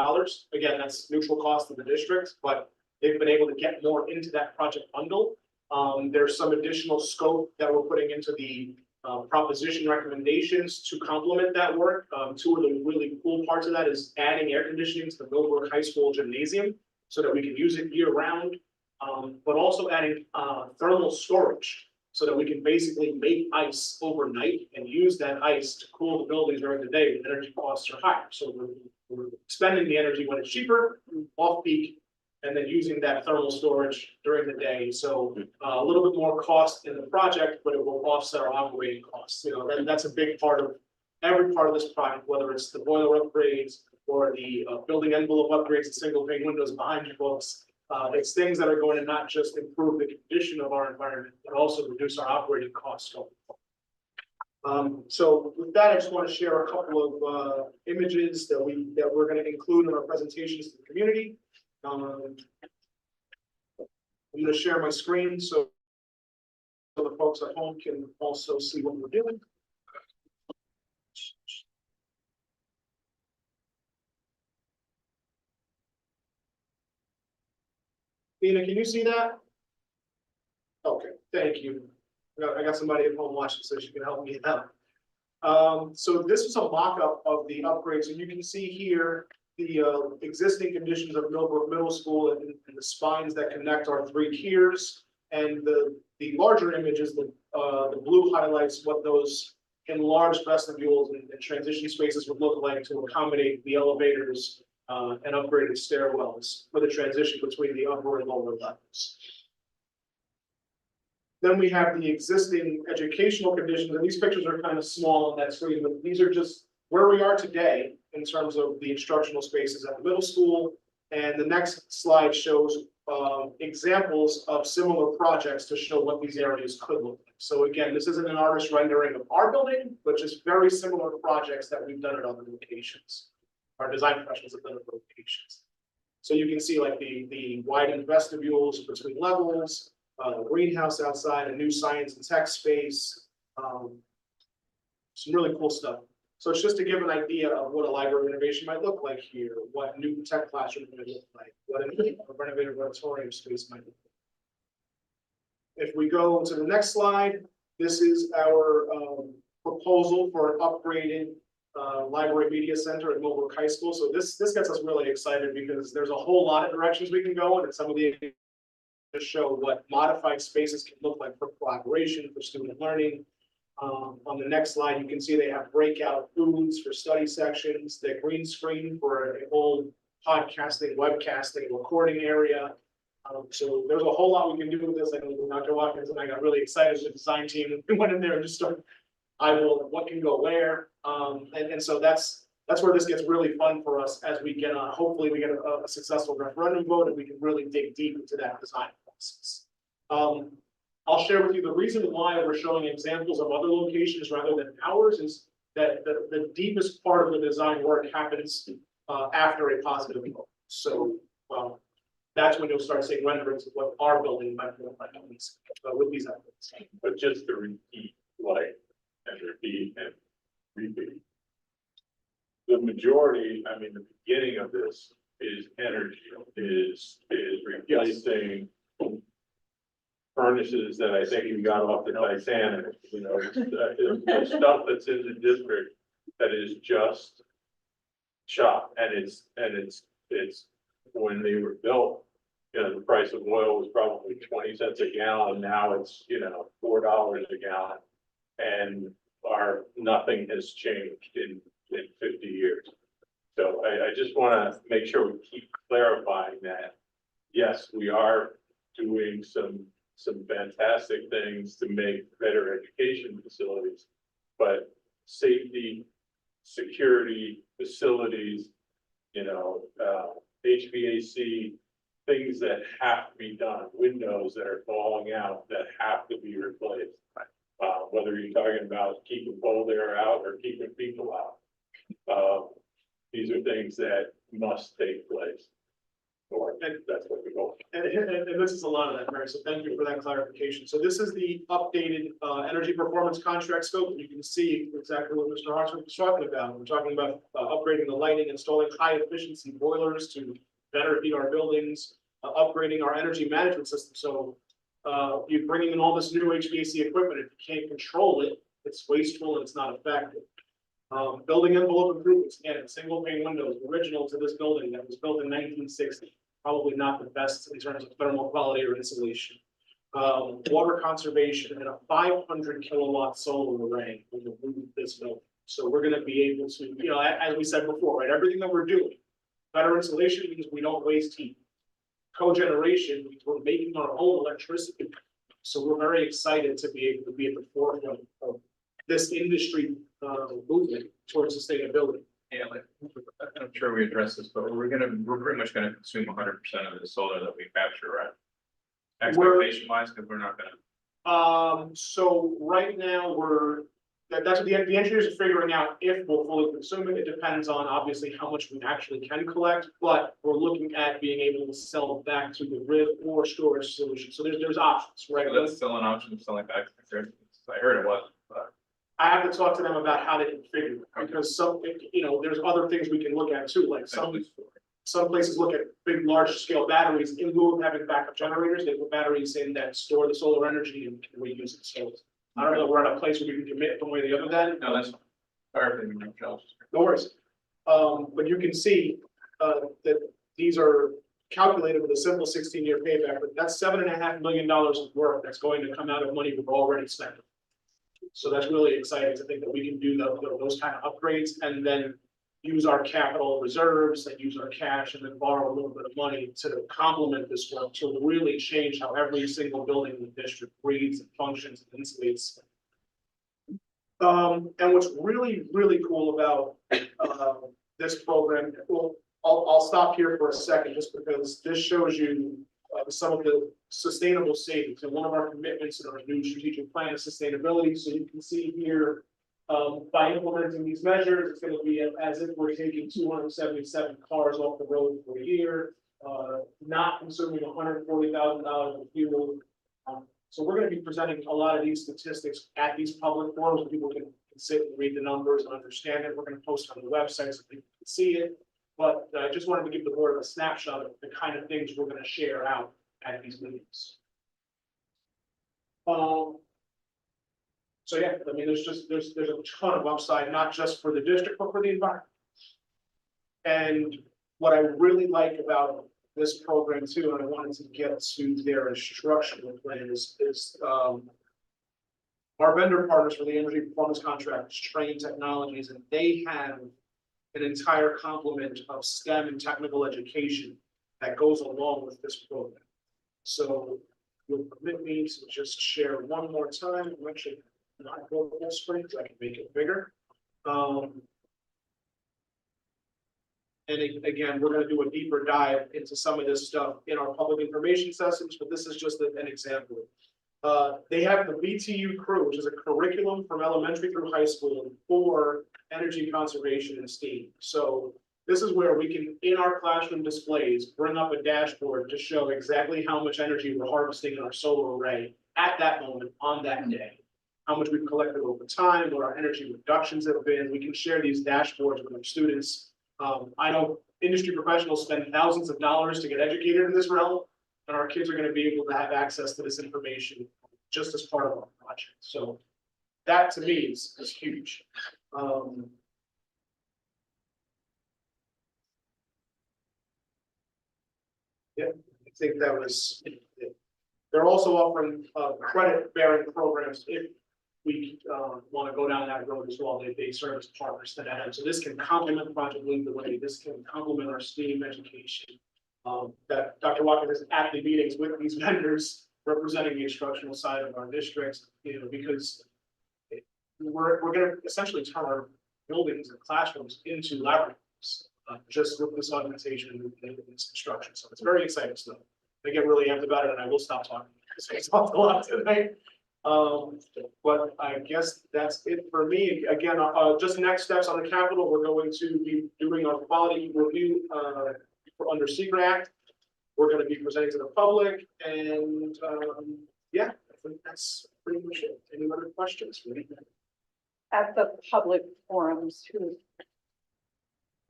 Again, that's neutral cost to the district, but they've been able to get more into that project bundle. There's some additional scope that we're putting into the proposition recommendations to complement that work. Two of the really cool parts of that is adding air conditioning to the Millbrook High School gymnasium so that we can use it year round, but also adding thermal storage so that we can basically make ice overnight and use that ice to cool the buildings during the day when energy costs are higher. So we're spending the energy when it's cheaper, off peak, and then using that thermal storage during the day. So a little bit more cost in the project, but it will offset our operating costs. That's a big part of every part of this project, whether it's the boiler upgrades or the building envelope upgrades, the single pane windows behind you folks. It's things that are going to not just improve the condition of our environment, but also reduce our operating costs going forward. So with that, I just want to share a couple of images that we're going to include in our presentations to the community. I'm going to share my screen. So so the folks at home can also see what we're doing. Nina, can you see that? Okay, thank you. I got somebody at home watching, so she can help me out. So this is a mock-up of the upgrades, and you can see here the existing conditions of Millbrook Middle School and the spines that connect our three tiers. And the larger image is the blue highlights what those enlarged vestibules and transition spaces would look like to accommodate the elevators and upgraded stairwells for the transition between the upper and lower levels. Then we have the existing educational conditions, and these pictures are kind of small on that screen, but these are just where we are today in terms of the instructional spaces at the middle school. And the next slide shows examples of similar projects to show what these areas could look like. So again, this isn't an artist rendering of our building, but just very similar projects that we've done at other locations. Our design professionals have done at locations. So you can see like the widened vestibules between levels, greenhouse outside, a new science and tech space, some really cool stuff. So it's just to give an idea of what a library renovation might look like here, what new tech classroom might look like, what a renovated auditorium space might look like. If we go to the next slide, this is our proposal for an upgraded library media center at Millbrook High School. So this gets us really excited because there's a whole lot of directions we can go in, and some of the to show what modified spaces can look like for collaboration, for student learning. On the next slide, you can see they have breakout booths for study sections, the green screen for an old podcasting, webcasting, recording area. So there's a whole lot we can do with this. I know Dr. Watkins and I got really excited as a design team. We went in there and just started what can go where. And so that's where this gets really fun for us as we get on. Hopefully we get a successful referendum vote and we can really dig deep into that design process. I'll share with you the reason why we're showing examples of other locations rather than ours is that the deepest part of the design work happens after a positive vote. So that's when you'll start seeing renderings of what our building might look like with these efforts. But just to repeat, and repeat. The majority, I mean, the beginning of this is energy, is replacing furnaces that I think you got off the Titanic, you know, the stuff that's in the district that is just shop, and it's when they were built, you know, the price of oil was probably 20 cents a gallon, now it's, you know, $4 a gallon, and nothing has changed in 50 years. So I just want to make sure we keep clarifying that, yes, we are doing some fantastic things to make better education facilities, but safety, security, facilities, you know, HVAC, things that have to be done, windows that are falling out that have to be replaced. Whether you're talking about keeping cold air out or keeping people out. These are things that must take place. Or that's what we go. And this is a lot of that, Mary, so thank you for that clarification. So this is the updated energy performance contract scope. You can see exactly what Mr. Hartsman was talking about. We're talking about upgrading the lighting, installing high efficiency boilers to better heat our buildings, upgrading our energy management system. So you're bringing in all this new HVAC equipment. If you can't control it, it's wasteful and it's not effective. Building envelope improvements, again, single pane windows, original to this building that was built in 1960. Probably not the best in terms of thermal quality or insulation. Water conservation and a 500 kilowatt solar array will improve this building. So we're going to be able to, you know, as we said before, right, everything that we're doing, better insulation means we don't waste heat. Cogeneration means we're making our own electricity. So we're very excited to be able to be at the forefront of this industry movement towards sustainability. Yeah, I'm sure we addressed this, but we're pretty much gonna consume 100% of the solar that we capture, right? Expectation wise, because we're not gonna. So right now that's what the engineers are figuring out if we'll fully consume it. It depends on obviously how much we actually can collect, but we're looking at being able to sell it back to the grid or storage solution. So there's options, right? So that's still an option of selling back to the grid. I heard it was, but. I have to talk to them about how they can figure it, because some, you know, there's other things we can look at too, like some places look at big, large scale batteries in lieu of having backup generators. They put batteries in that store the solar energy and can reuse it. So I don't know, we're at a place where we can commit one way or the other then. No, that's perfect. No worries. But you can see, that these are calculated with a simple 16-year payback, but that's $7.5 million of work that's going to come out of money we've already spent. So that's really exciting to think that we can do those kind of upgrades and then use our capital reserves and use our cash and then borrow a little bit of money to complement this work to really change how every single building in the district breathes and functions and insulates. And what's really, really cool about this program, well, I'll stop here for a second just because this shows you some of the sustainable savings. And one of our commitments in our new strategic plan is sustainability. So you can see here, by implementing these measures, it's going to be as if we're taking 277 cars off the road for a year, not consuming $140,000 of fuel. So we're going to be presenting a lot of these statistics at these public forums. People can sit and read the numbers and understand it. We're going to post on the website so people can see it. But I just wanted to give the board a snapshot of the kind of things we're going to share out at these meetings. So yeah, I mean, there's a ton of upside, not just for the district, but for the environment. And what I really like about this program too, and I wanted to get to their instructional plan is our vendor partners for the energy performance contract is Trane Technologies, and they have an entire complement of STEM and technical education that goes along with this program. So you'll permit me to just share one more time. I'm actually not going full screen so I can make it bigger. And again, we're going to do a deeper dive into some of this stuff in our public information sessions, but this is just an example. They have the BTU crew, which is a curriculum from elementary through high school for energy conservation and STEAM. So this is where we can, in our classroom displays, bring up a dashboard to show exactly how much energy we're harvesting in our solar array at that moment on that day. How much we've collected over time, what our energy reductions have been. We can share these dashboards with our students. I know industry professionals spend thousands of dollars to get educated in this realm, and our kids are going to be able to have access to this information just as part of our project. So that to me is huge. Yeah, I think that was it. They're also offering credit bearing programs if we want to go down that road as well. They serve as partners to that. So this can complement Project Lead the Way. This can complement our STEAM education. That Dr. Watkins is at the meetings with these vendors representing the instructional side of our districts, you know, because we're going to essentially turn our buildings and classrooms into laboratories just with this augmentation and this construction. So it's very exciting stuff. I get really amped about it, and I will stop talking because I talked a lot tonight. But I guess that's it for me. Again, just next steps on the Capitol, we're going to be doing our quality review under Secret Act. We're going to be presenting to the public, and yeah, I think that's pretty much it. Any other questions? At the public forums, who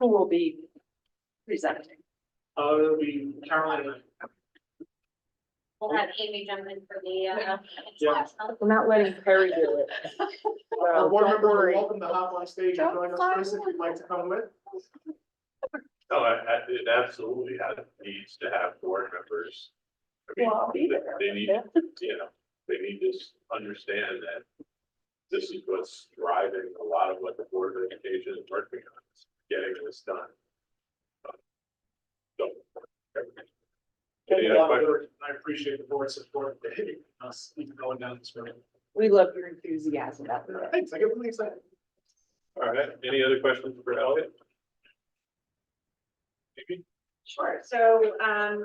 will be presenting? It'll be Caroline and I. We'll have Amy jump in for the, Yeah. instructional. We're not letting Perry do it. Our board Don't members are worry. welcome to hop on stage and join us, Chris, if you'd like to come with. No, it absolutely needs to have board members. I mean, Well, I'll be there. they need, you know, they need to understand that this is what's driving a lot of what the Board of Education is working on, is getting this done. So, any other questions? I appreciate the board's support, us even going down this road. We love your enthusiasm about that. Thanks, I get really excited. All right, any other questions for Elliot? Maybe? Sure, so I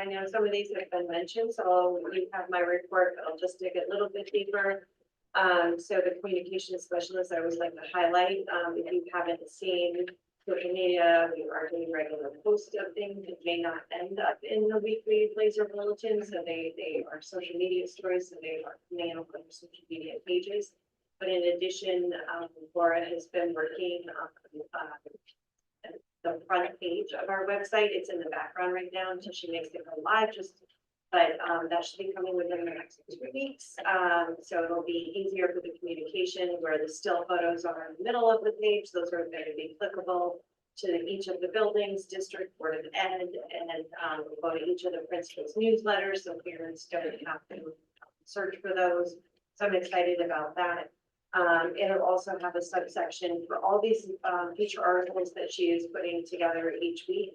know some of these have been mentioned, so you have my report, I'll just dig a little bit deeper. So the communication specialist, I always like to highlight, if you haven't seen social media, we are doing regular posts of things. It may not end up in the weekly Blazer bulletin, so they are social media stories, so they are coming up on the social media pages. But in addition, Laura has been working on the front page of our website. It's in the background right now until she makes it go live, but that should be coming within the next 2 weeks. So it'll be easier for the communication where the still photos are in the middle of the page. Those are going to be clickable to each of the buildings, district, board of ed, and go to each of the principals' newsletters, so parents don't have to search for those. So I'm excited about that. It'll also have a subsection for all these feature articles that she is putting together each week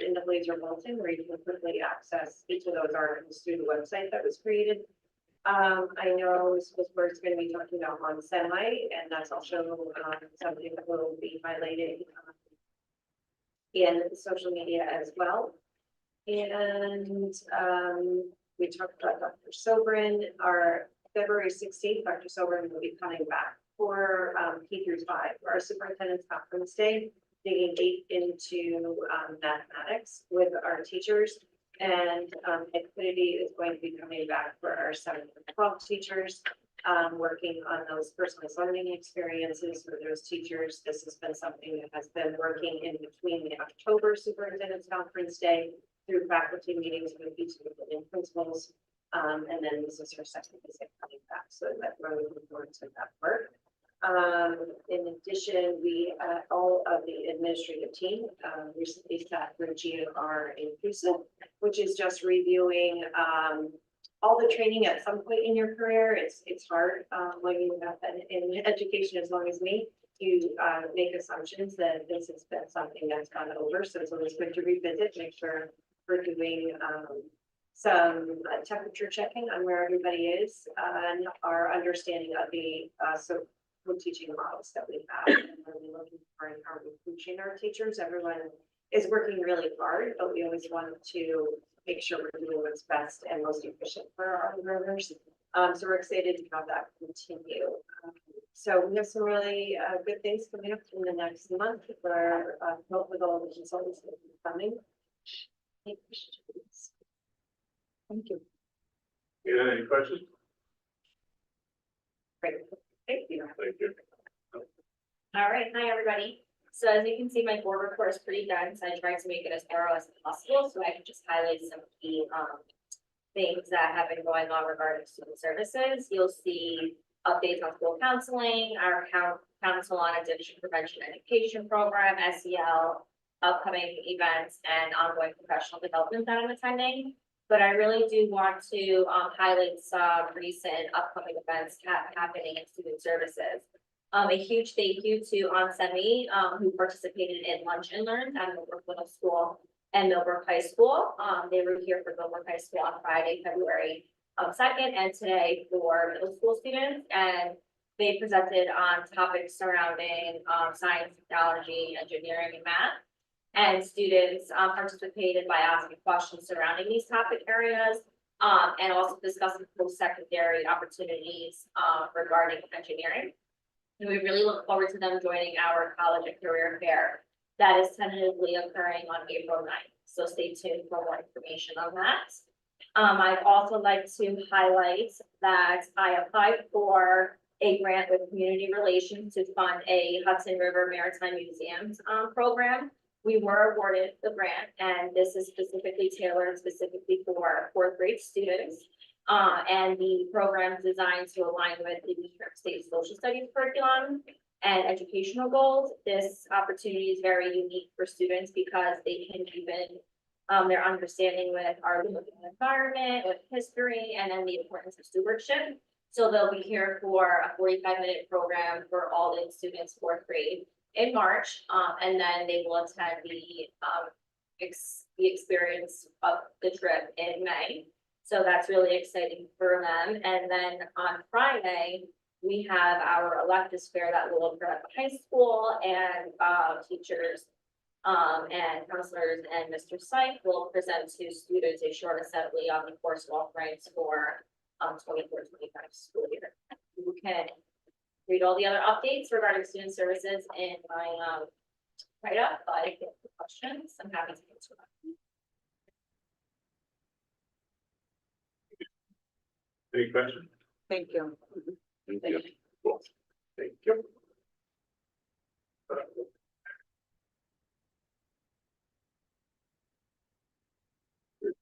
in the Blazer Bulletin, where you can quickly access each of those articles through the website that was created. I know Ms. Wolfberg is going to be talking about on semi, and that's also something that will be highlighted in social media as well. And we talked about Dr. Sobrin, our February 16th, Dr. Sobrin will be coming back for K through 5 for our superintendent's conference day, digging deep into mathematics with our teachers. And Equity is going to be coming back for our 7th and 12th teachers, working on those personalized learning experiences for those teachers. This has been something that has been working in between the October superintendent's conference day through faculty meetings with each of the building principals. And then this is her second visit coming back, so that we're looking forward to that work. In addition, we, all of the administrative team, recently sat for GR Inclusive, which is just reviewing, all the training at some point in your career. It's hard, when you have been in education as long as me, to make assumptions that this has been something that's gone over. So it's always good to revisit, make sure we're doing, some temperature checking on where everybody is and our understanding of the teaching models that we have. And really looking for how we're teaching our teachers. Everyone is working really hard, but we always want to make sure we're doing what's best and most efficient for our learners. So we're excited to have that continue. So we have some really good things coming up in the next month for help with all the consultants that will be coming. Any questions? Thank you. Yeah, any questions? Great. Thank you. Thank you. All right, hi, everybody. So as you can see, my board report is pretty dense. I tried to make it as thorough as possible, so I can just highlight some key things that have been going on regarding student services. You'll see updates on school counseling, our council on addiction prevention education program, SEL, upcoming events, and ongoing professional development that I'm attending. But I really do want to highlight some recent upcoming events happening in student services. A huge thank you to onsemi who participated in Lunch and Learn at Millbrook Middle School and Millbrook High School. They were here for Millbrook High School on Friday, February 2nd, and today for middle school students. And they presented on topics surrounding science, technology, engineering, and math. And students participated by asking questions surrounding these topic areas and also discussing post-secondary opportunities regarding engineering. And we really look forward to them joining our college and career fair that is tentatively occurring on April 9th. So stay tuned for more information on that. I'd also like to highlight that I applied for a grant with community relations to fund a Hudson River Maritime Museums program. We were awarded the grant, and this is specifically tailored specifically for 4th grade students. And the program is designed to align with the New York State Social Studies curriculum and educational goals. This opportunity is very unique for students because they can deepen their understanding with our living environment, with history, and then the importance of stewardship. So they'll be here for a 45-minute program for all the students 4th grade in March, and then they will attend the experience of the trip in May. So that's really exciting for them. And then on Friday, we have our electives fair that will occur at the high school, and teachers and counselors and Mr. Syke will present to students a short assembly on the course offerings for 24-25 school year. you can read all the other updates regarding student services in my, write-up, but if you have questions, I'm happy to answer them. Any questions? Thank you. Thank you. Cool. Thank you.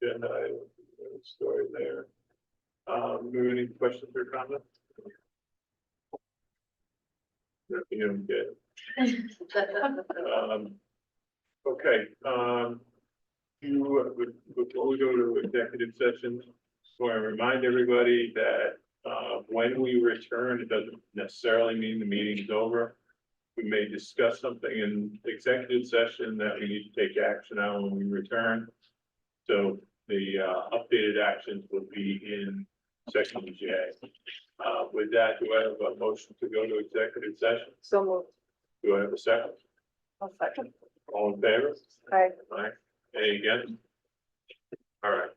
Agenda item, story there. Any questions or comments? Nothing, good. Okay, before we go to executive session, just want to remind everybody that, when we return, it doesn't necessarily mean the meeting's over. We may discuss something in executive session that we need to take action on when we return. So the, updated actions will be in section J. With that, do I have a motion to go to executive session? So moved. Do I have a second? I'll second. All in favor? Aye. Aye. Any against? All right.